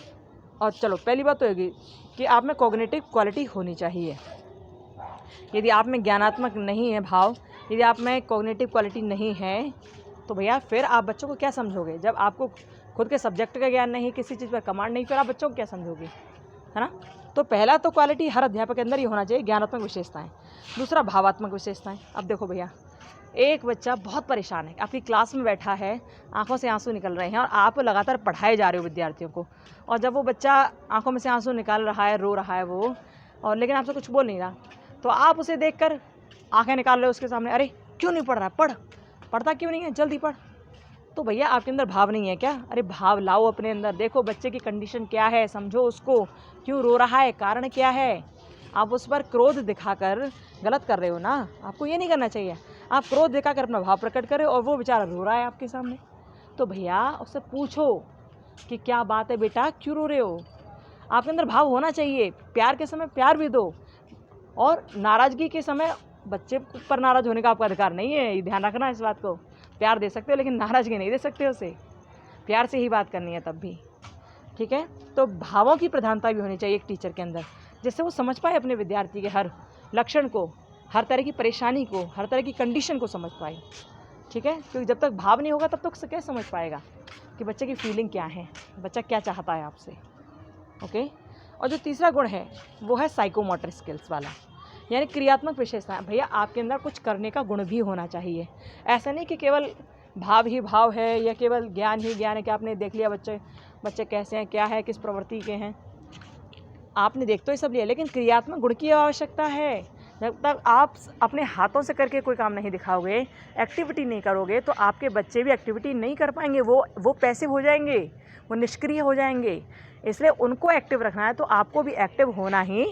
और चलो पहली बात तो होगी कि आप में कॉग्निटिव क्वालिटी होनी चाहिए। यदि आप में ज्ञानात्मक नहीं है भाव, यदि आप में कॉग्निटिव क्वालिटी नहीं है, तो भैया फिर आप बच्चों को क्या समझोगे? जब आपको खुद के सब्जेक्ट का ज्ञान नहीं, किसी चीज़ पर कमांड नहीं, फिर आप बच्चों को क्या समझोगे, है ना। तो पहला तो क्वालिटी हर अध्यापक के अंदर ही होना चाहिए, ज्ञानात्मक विशेषताएं। दूसरा भावात्मक विशेषताएं। अब देखो भैया, एक बच्चा बहुत परेशान है, आपकी क्लास में बैठा है, आंखों से आंसू निकल रहे हैं और आप लगातार पढ़ाए जा रहे हो विद्यार्थियों को, और जब वो बच्चा आंखों में से आंसू निकाल रहा है, रो रहा है वो, और लेकिन आपसे कुछ बोल नहीं रहा, तो आप उसे देखकर आंखें निकाल रहे हो उसके सामने, अरे क्यों नहीं पढ़ रहा, पढ़ता क्यों नहीं है, जल्दी पढ़। तो भैया आपके अंदर भाव नहीं है क्या? अरे भाव लाओ अपने अंदर, देखो बच्चे की कंडीशन क्या है, समझो उसको, क्यों रो रहा है, कारण क्या है। आप उस पर क्रोध दिखाकर गलत कर रहे हो ना, आपको ये नहीं करना चाहिए। आप क्रोध दिखाकर अपना भाव प्रकट करें और वो बेचारा रो रहा है आपके सामने, तो भैया उससे पूछो कि क्या बात है बेटा, क्यों रो रहे हो। आपके अंदर भाव होना चाहिए। प्यार के समय प्यार भी दो, और नाराज़गी के समय बच्चे पर नाराज़ होने का आपका अधिकार नहीं है, ध्यान रखना इस बात को। प्यार दे सकते हो लेकिन नाराज़गी नहीं दे सकते उसे, प्यार से ही बात करनी है तब भी, ठीक है। तो भावों की प्रधानता भी होनी चाहिए एक टीचर के अंदर, जिससे वो समझ पाए अपने विद्यार्थी के हर लक्षण को, हर तरह की परेशानी को, हर तरह की कंडीशन को समझ पाए, ठीक है। क्योंकि जब तक भाव नहीं होगा तब तक उसे कैसे समझ पाएगा कि बच्चे की फीलिंग क्या है, बच्चा क्या चाहता है आपसे, ओके। और जो तीसरा गुण है वो है साइकोमोटर स्किल्स वाला, यानी क्रियात्मक विशेषता। भैया आपके अंदर कुछ करने का गुण भी होना चाहिए। ऐसा नहीं कि केवल भाव ही भाव है या केवल ज्ञान ही ज्ञान है कि आपने देख लिया बच्चे कैसे हैं, क्या है, किस प्रवृत्ति के हैं, आपने देख तो ये सब लिया, लेकिन क्रियात्मक गुण की आवश्यकता है। जब तक आप अपने हाथों से करके कोई काम नहीं दिखाओगे, एक्टिविटी नहीं करोगे, तो आपके बच्चे भी एक्टिविटी नहीं कर पाएंगे। वो पैसिव हो जाएंगे, वो निष्क्रिय हो जाएंगे। इसलिए उनको एक्टिव रखना है तो आपको भी एक्टिव होना ही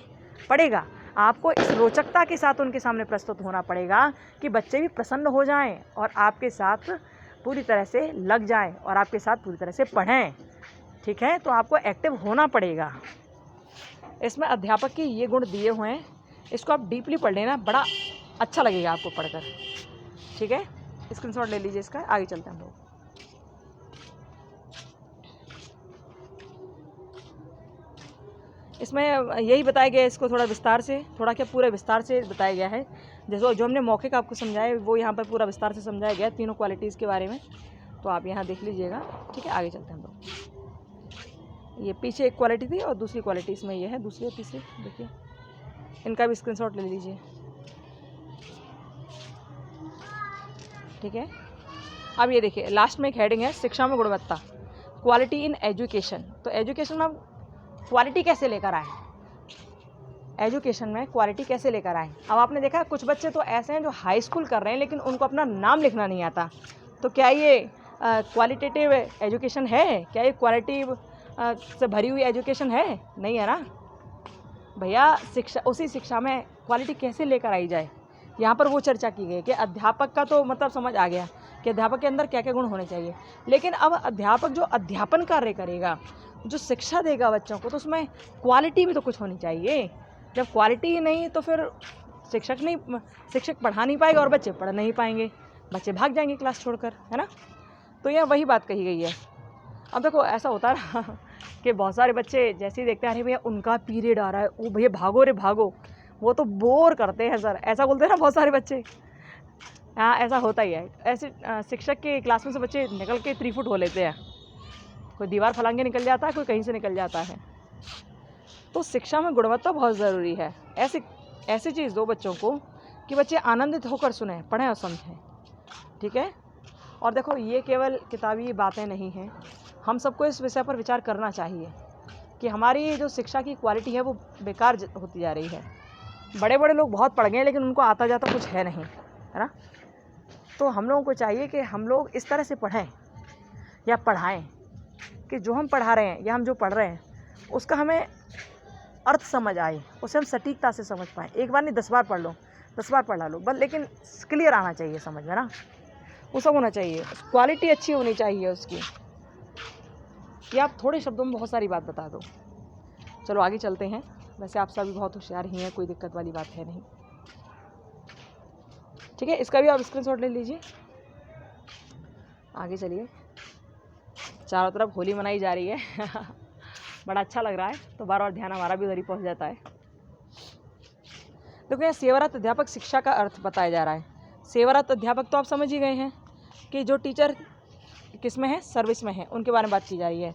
पड़ेगा। आपको इस रोचकता के साथ उनके सामने प्रस्तुत होना पड़ेगा कि बच्चे भी प्रसन्न हो जाएं और आपके साथ पूरी तरह से लग जाएं और आपके साथ पूरी तरह से पढ़ें। ठीक है, तो आपको एक्टिव होना पड़ेगा। इसमें अध्यापक के ये गुण दिए हुए हैं, इसको आप डीपली पढ़ लेना, बड़ा अच्छा लगेगा आपको पढ़कर। ठीक है, स्क्रीनशॉट ले लीजिए इसका। आगे चलते हैं हम लोग। इसमें यही बताया गया है, इसको थोड़ा विस्तार से, थोड़ा क्या पूरे विस्तार से बताया गया है। जैसे जो हमने मौखिक आपको समझाया वो यहाँ पर पूरा विस्तार से समझाया गया है, तीनों क्वालिटीज़ के बारे में। तो आप यहाँ देख लीजिएगा। ठीक है, आगे चलते हैं हम लोग। ये पीछे एक क्वालिटी थी और दूसरी क्वालिटी इसमें ये है, दूसरी और तीसरी। देखिए, इनका भी स्क्रीनशॉट ले लीजिए। ठीक है, अब ये देखिए लास्ट में एक हेडिंग है, शिक्षा में गुणवत्ता, क्वालिटी इन एजुकेशन। तो एजुकेशन में क्वालिटी कैसे लेकर आए, एजुकेशन में क्वालिटी कैसे लेकर आए। अब आपने देखा कुछ बच्चे तो ऐसे हैं जो हाई स्कूल कर रहे हैं लेकिन उनको अपना नाम लिखना नहीं आता। तो क्या ये क्वालिटेटिव एजुकेशन है? क्या ये क्वालिटिव से भरी हुई एजुकेशन है? नहीं है ना भैया। शिक्षा, उसी शिक्षा में क्वालिटी कैसे लेकर आई जाए, यहाँ पर वो चर्चा की गई कि अध्यापक का तो मतलब समझ आ गया कि अध्यापक के अंदर क्या क्या गुण होने चाहिए, लेकिन अब अध्यापक जो अध्यापन कार्य करेगा, जो शिक्षा देगा बच्चों को, तो उसमें क्वालिटी भी तो कुछ होनी चाहिए। जब क्वालिटी ही नहीं तो फिर शिक्षक पढ़ा नहीं पाएगा और बच्चे पढ़ नहीं पाएंगे, बच्चे भाग जाएंगे क्लास छोड़कर, है ना। तो यह वही बात कही गई है। अब देखो ऐसा होता है कि बहुत सारे बच्चे जैसे ही देखते हैं अरे भैया उनका पीरियड आ रहा है, वो भैया भागो रे भागो, वो तो बोर करते हैं सर, ऐसा बोलते हैं ना बहुत सारे बच्चे। हाँ, ऐसा होता ही है। ऐसे शिक्षक के क्लास में से बच्चे निकल के 3 फुट हो लेते हैं, कोई दीवार फलांगे निकल जाता है, कोई कहीं से निकल जाता है। तो शिक्षा में गुणवत्ता बहुत ज़रूरी है। ऐसी चीज़ दो बच्चों को कि बच्चे आनंदित होकर सुने, पढ़ें और समझें। ठीक है, और देखो ये केवल किताबी बातें नहीं हैं, हम सबको इस विषय पर विचार करना चाहिए कि हमारी जो शिक्षा की क्वालिटी है वो बेकार होती जा रही है। बड़े बड़े लोग बहुत पढ़ गए लेकिन उनको आता जाता कुछ है नहीं, है ना। तो हम लोगों को चाहिए कि हम लोग इस तरह से पढ़ें या पढ़ाएं कि जो हम पढ़ा रहे हैं या हम जो पढ़ रहे हैं उसका हमें अर्थ समझ आए, उसे हम सटीकता से समझ पाएँ। एक बार नहीं 10 बार पढ़ लो, 10 बार पढ़ा लो बस, लेकिन क्लियर आना चाहिए समझ में ना, वो सब होना चाहिए। क्वालिटी अच्छी होनी चाहिए उसकी, कि आप थोड़े शब्दों में बहुत सारी बात बता दो। चलो आगे चलते हैं। वैसे आप सभी बहुत होशियार ही हैं, कोई दिक्कत वाली बात है नहीं। ठीक है, इसका भी आप स्क्रीनशॉट ले लीजिए। आगे चलिए, चारों तरफ होली मनाई जा रही है बड़ा अच्छा लग रहा है, तो बार बार ध्यान हमारा भी उधर ही पहुँच जाता है। देखो यहाँ सेवारत अध्यापक शिक्षा का अर्थ बताया जा रहा है। सेवारत अध्यापक तो आप समझ ही गए हैं कि जो टीचर किस में है, सर्विस में है, उनके बारे में बात की जा रही है।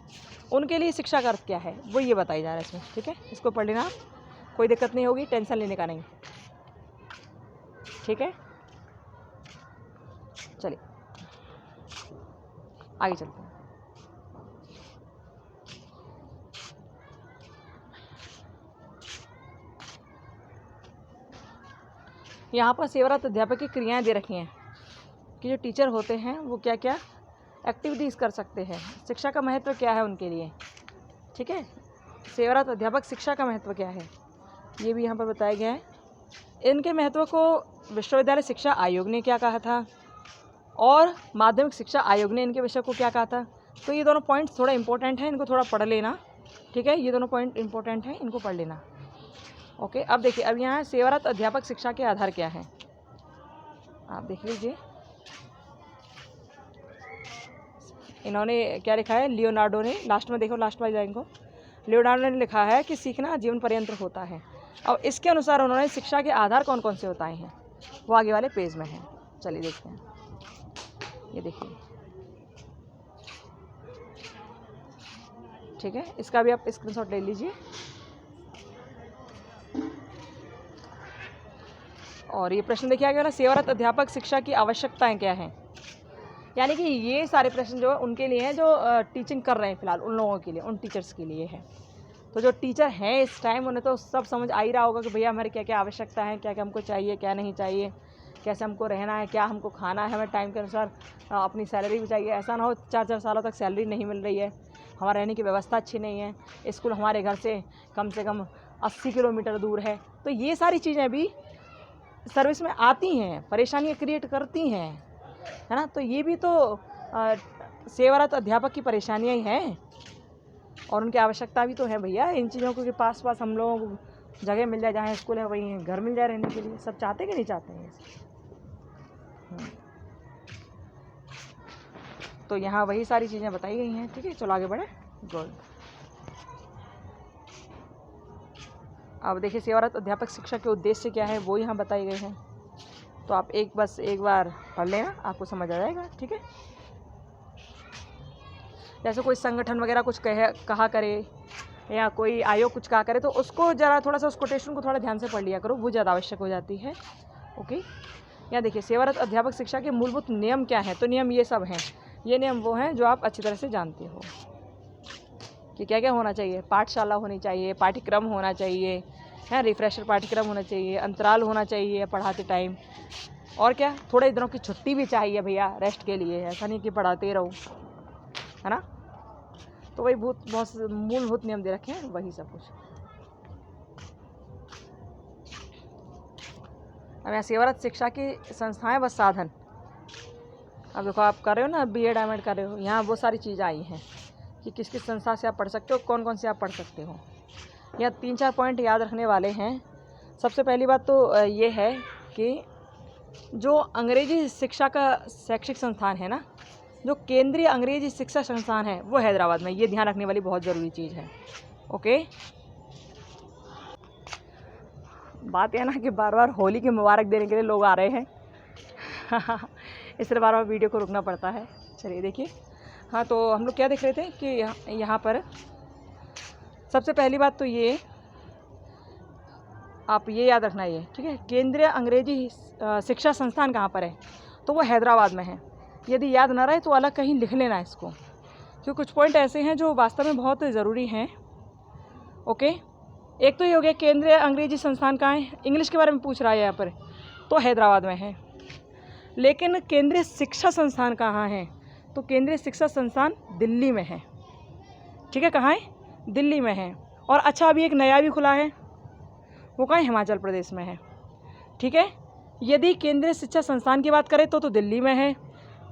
उनके लिए शिक्षा का अर्थ क्या है वो ये बताया जा रहा है इसमें। ठीक है, इसको पढ़ लेना, कोई दिक्कत नहीं होगी, टेंशन लेने का नहीं। ठीक है, चलिए आगे चलते हैं। यहाँ पर सेवारत अध्यापक की क्रियाएं दे रखी हैं कि जो टीचर होते हैं वो क्या क्या एक्टिविटीज़ कर सकते हैं, शिक्षा का महत्व क्या है उनके लिए। ठीक है, सेवारत अध्यापक शिक्षा का महत्व क्या है ये भी यहाँ पर बताया गया है। इनके महत्व को विश्वविद्यालय शिक्षा आयोग ने क्या कहा था और माध्यमिक शिक्षा आयोग ने इनके विषय को क्या कहा था। तो ये दोनों पॉइंट्स थोड़ा इंपॉर्टेंट हैं, इनको थोड़ा पढ़ लेना। ठीक है, ये दोनों पॉइंट इंपॉर्टेंट हैं, इनको पढ़ लेना। ओके, अब देखिए, अब यहाँ सेवारत अध्यापक शिक्षा के आधार क्या है आप देख लीजिए। इन्होंने क्या लिखा है, लियोनार्डो ने, लास्ट में देखो, लास्ट वाली लाइन को, लियोनार्डो ने लिखा है कि सीखना जीवन पर्यंत होता है। और इसके अनुसार उन्होंने शिक्षा के आधार कौन कौन से बताए हैं वो आगे वाले पेज में है। चलिए देखते हैं, ये देखिए। ठीक है, इसका भी आप स्क्रीनशॉट ले लीजिए। और ये प्रश्न देखिए आगे वाला, सेवारत अध्यापक शिक्षा की आवश्यकताएं क्या हैं। यानी कि ये सारे प्रश्न जो है उनके लिए हैं जो टीचिंग कर रहे हैं फ़िलहाल, उन लोगों के लिए, उन टीचर्स के लिए है। तो जो टीचर हैं इस टाइम उन्हें तो सब समझ आ ही रहा होगा कि भैया हमारी क्या क्या आवश्यकता है, क्या क्या हमको चाहिए, क्या नहीं चाहिए, कैसे हमको रहना है, क्या हमको खाना है, हमें टाइम के अनुसार अपनी सैलरी भी चाहिए। ऐसा ना हो 4-4 सालों तक सैलरी नहीं मिल रही है, हमारे रहने की व्यवस्था अच्छी नहीं है, स्कूल हमारे घर से कम 80 किलोमीटर दूर है। तो ये सारी चीज़ें भी सर्विस में आती हैं, परेशानियाँ क्रिएट करती हैं, है ना। तो ये भी तो सेवारत अध्यापक की परेशानियाँ ही हैं और उनकी आवश्यकता भी तो है भैया। इन चीज़ों को कि पास पास हम लोगों को जगह मिल जाए, जहाँ स्कूल है वहीं घर मिल जाए रहने के लिए। सब चाहते कि नहीं चाहते हैं तो यहाँ वही सारी चीज़ें बताई गई हैं। ठीक है, चलो आगे बढ़े। गुड। अब देखिए सेवारत अध्यापक शिक्षा के उद्देश्य क्या है वो यहाँ बताए गए हैं। तो आप एक बार पढ़ लेना, आपको समझ आ जाएगा। ठीक है, जैसे कोई संगठन वगैरह कुछ कहा करे या कोई आयोग कुछ कहा करे तो उसको ज़रा थोड़ा सा उस कोटेशन को थोड़ा ध्यान से पढ़ लिया करो, वो ज़्यादा आवश्यक हो जाती है। ओके, यहाँ देखिए सेवारत अध्यापक शिक्षा के मूलभूत नियम क्या हैं। तो नियम ये सब हैं, ये नियम वो हैं जो आप अच्छी तरह से जानते हो कि क्या क्या होना चाहिए। पाठशाला होनी चाहिए, पाठ्यक्रम होना चाहिए, है रिफ्रेशर पाठ्यक्रम होना चाहिए, अंतराल होना चाहिए पढ़ाते टाइम, और क्या थोड़े दिनों की छुट्टी भी चाहिए भैया रेस्ट के लिए, ऐसा नहीं कि पढ़ाते रहो, है ना। तो वही बहुत मूलभूत नियम दे रखे हैं, वही सब कुछ। अब यहाँ सेवारत शिक्षा की संस्थाएं व साधन। अब देखो आप कर रहे हो ना, BA डायमंड कर रहे हो, यहाँ वो सारी चीज़ें आई हैं कि किस किस संस्था से आप पढ़ सकते हो, कौन कौन से आप पढ़ सकते हो। यहाँ 3-4 पॉइंट याद रखने वाले हैं। सबसे पहली बात तो ये है कि जो अंग्रेजी शिक्षा का शैक्षिक संस्थान है ना, जो केंद्रीय अंग्रेजी शिक्षा संस्थान है वो हैदराबाद में, ये ध्यान रखने वाली बहुत ज़रूरी चीज़ है। ओके, बात यह ना कि बार बार होली की मुबारक देने के लिए लोग आ रहे हैं इसलिए बार बार वीडियो को रुकना पड़ता है। चलिए देखिए, हाँ तो हम लोग क्या देख रहे थे कि यहाँ पर सबसे पहली बात तो ये आप ये याद रखना, ये ठीक है, केंद्रीय अंग्रेजी शिक्षा संस्थान कहाँ पर है, तो वो हैदराबाद में है। यदि याद ना रहे तो अलग कहीं लिख लेना इसको, क्योंकि कुछ पॉइंट ऐसे हैं जो वास्तव में बहुत ज़रूरी हैं। ओके, एक तो ये हो गया केंद्रीय अंग्रेजी संस्थान कहाँ है, इंग्लिश के बारे में पूछ रहा है यहाँ पर, तो हैदराबाद में है। लेकिन केंद्रीय शिक्षा संस्थान कहाँ है, तो केंद्रीय शिक्षा संस्थान दिल्ली में है। ठीक है, कहाँ है, दिल्ली में है। और अच्छा अभी एक नया भी खुला है, वो कहाँ है, हिमाचल प्रदेश में है। ठीक है, यदि केंद्रीय शिक्षा संस्थान की बात करें तो दिल्ली में है,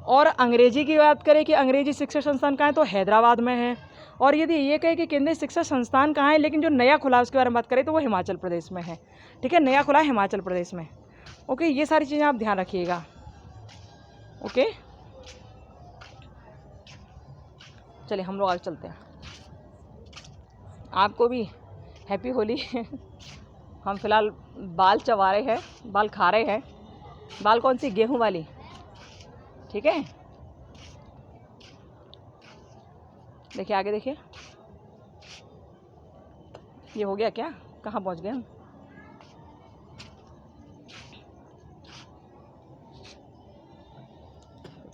और अंग्रेजी की बात करें कि अंग्रेजी शिक्षा संस्थान कहाँ है, तो हैदराबाद में है। और यदि ये कहे कि केंद्रीय शिक्षा संस्थान कहाँ है लेकिन जो नया खुला है उसके बारे में बात करें तो वो हिमाचल प्रदेश में है। ठीक है, नया खुला है हिमाचल प्रदेश में। ओके, ये सारी चीज़ें आप ध्यान रखिएगा। ओके, चलिए हम लोग आगे चलते हैं। आपको भी हैप्पी होली हम फिलहाल बाल चबा रहे हैं, बाल खा रहे हैं। बाल कौन सी, गेहूं वाली। ठीक है, देखिए आगे देखिए, ये हो गया क्या, कहाँ पहुँच गए हम।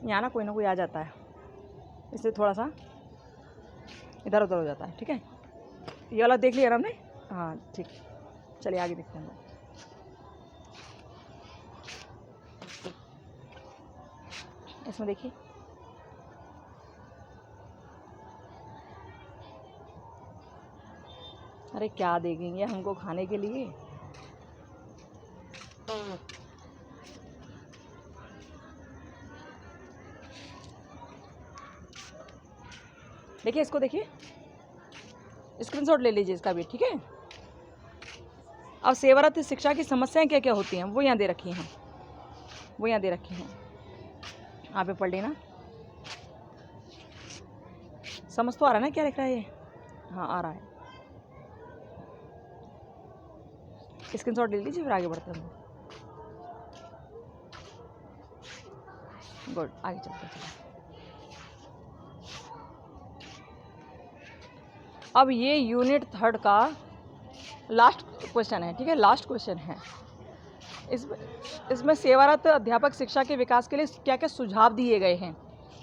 यहाँ ना कोई आ जाता है, इसलिए थोड़ा सा इधर उधर हो जाता है। ठीक है, ये वाला देख लिया ना हमने, हाँ ठीक। चलिए आगे देखते हैं। इसमें देखिए, अरे क्या देंगे हमको खाने के लिए। देखिए इसको, देखिए स्क्रीनशॉट ले लीजिए इसका भी। ठीक है, अब सेवारत शिक्षा की समस्याएं क्या क्या होती हैं वो यहाँ दे रखी हैं, वो यहाँ दे रखी हैं, आप पे पढ़ लेना। समझ तो आ रहा है ना क्या लिख रहा है ये, हाँ आ रहा है। स्क्रीनशॉट ले लीजिए, फिर आगे बढ़ते हैं। गुड, आगे चलते हैं। अब ये यूनिट 3 का लास्ट क्वेश्चन है। ठीक है, लास्ट क्वेश्चन है। इसमें सेवारत अध्यापक शिक्षा के विकास के लिए क्या क्या सुझाव दिए गए हैं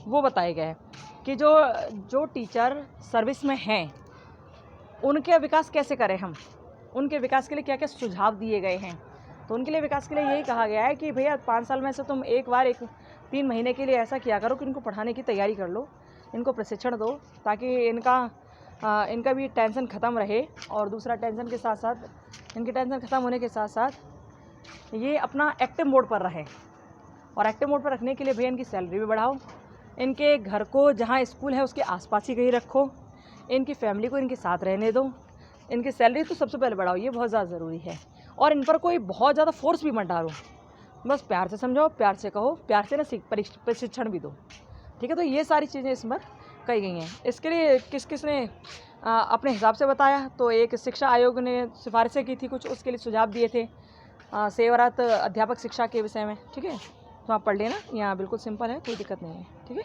वो बताए गए हैं कि जो टीचर सर्विस में हैं उनके विकास कैसे करें हम, उनके विकास के लिए क्या क्या सुझाव दिए गए हैं। तो उनके लिए विकास के लिए यही कहा गया है कि भैया 5 साल में से तुम एक 3 महीने के लिए ऐसा किया करो कि इनको पढ़ाने की तैयारी कर लो, इनको प्रशिक्षण दो, ताकि इनका भी टेंशन ख़त्म रहे, और दूसरा टेंशन के साथ साथ इनकी टेंशन ख़त्म होने के साथ साथ ये अपना एक्टिव मोड पर रहे। और एक्टिव मोड पर रखने के लिए भैया इनकी सैलरी भी बढ़ाओ, इनके घर को जहाँ स्कूल है उसके आसपास ही कहीं रखो, इनकी फैमिली को इनके साथ रहने दो, इनकी सैलरी तो सबसे पहले बढ़ाओ, ये बहुत ज़्यादा ज़रूरी है। और इन पर कोई बहुत ज़्यादा फोर्स भी मत डालो, बस प्यार से समझाओ, प्यार से कहो, प्यार से ना प्रशिक्षण भी दो, ठीक है। तो ये सारी चीज़ें इसमें कही गई हैं। इसके लिए किस किस ने अपने हिसाब से बताया, तो एक शिक्षा आयोग ने सिफारिशें की थी कुछ, उसके लिए सुझाव दिए थे सेवारत अध्यापक शिक्षा के विषय में, ठीक है। तो आप पढ़ लेना, यहाँ बिल्कुल सिंपल है, कोई दिक्कत नहीं है, ठीक है।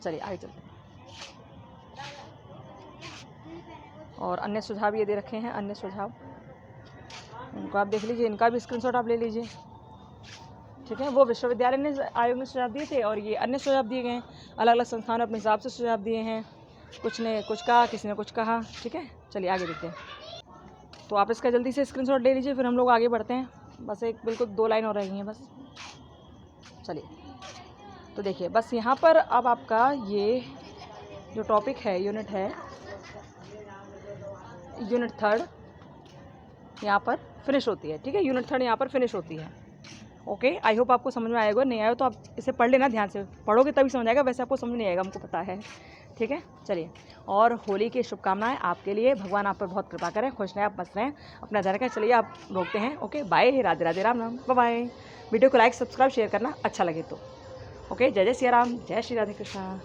चलिए आगे चलते हैं। और अन्य सुझाव ये दे रखे हैं, अन्य सुझाव इनको आप देख लीजिए, इनका भी स्क्रीनशॉट आप ले लीजिए, ठीक है। वो विश्वविद्यालय ने आयोग ने सुझाव दिए थे और ये अन्य सुझाव दिए गए हैं, अलग अलग संस्थान अपने हिसाब से सुझाव दिए हैं, कुछ ने कुछ कहा, किसी ने कुछ कहा, ठीक है। चलिए आगे देखते हैं। तो आप इसका जल्दी से स्क्रीनशॉट ले लीजिए, फिर हम लोग आगे बढ़ते हैं। बस एक बिल्कुल 2 लाइन और रही हैं बस। चलिए तो देखिए, बस यहाँ पर अब आपका ये जो टॉपिक है, यूनिट है, यूनिट 3 यहाँ पर फिनिश होती है, ठीक है। यूनिट 3 यहाँ पर फिनिश होती है। ओके, आई होप आपको समझ में आएगा। नहीं आया तो आप इसे पढ़ लेना, ध्यान से पढ़ोगे तभी समझ आएगा, वैसे आपको समझ नहीं आएगा, हमको पता है, ठीक है। चलिए, और होली की शुभकामनाएं आपके लिए, भगवान आप पर बहुत कृपा करें, खुश रहें, आप मस्त रहें, अपना ध्यान रखें। चलिए आप रोकते हैं, okay, bye, Radhe Radhe, Ram Ram, bye bye. Video को लाइक, सब्सक्राइब, शेयर करना अच्छा लगे तो, ओके। जय जय सिया राम, जय श्री राधे कृष्णा।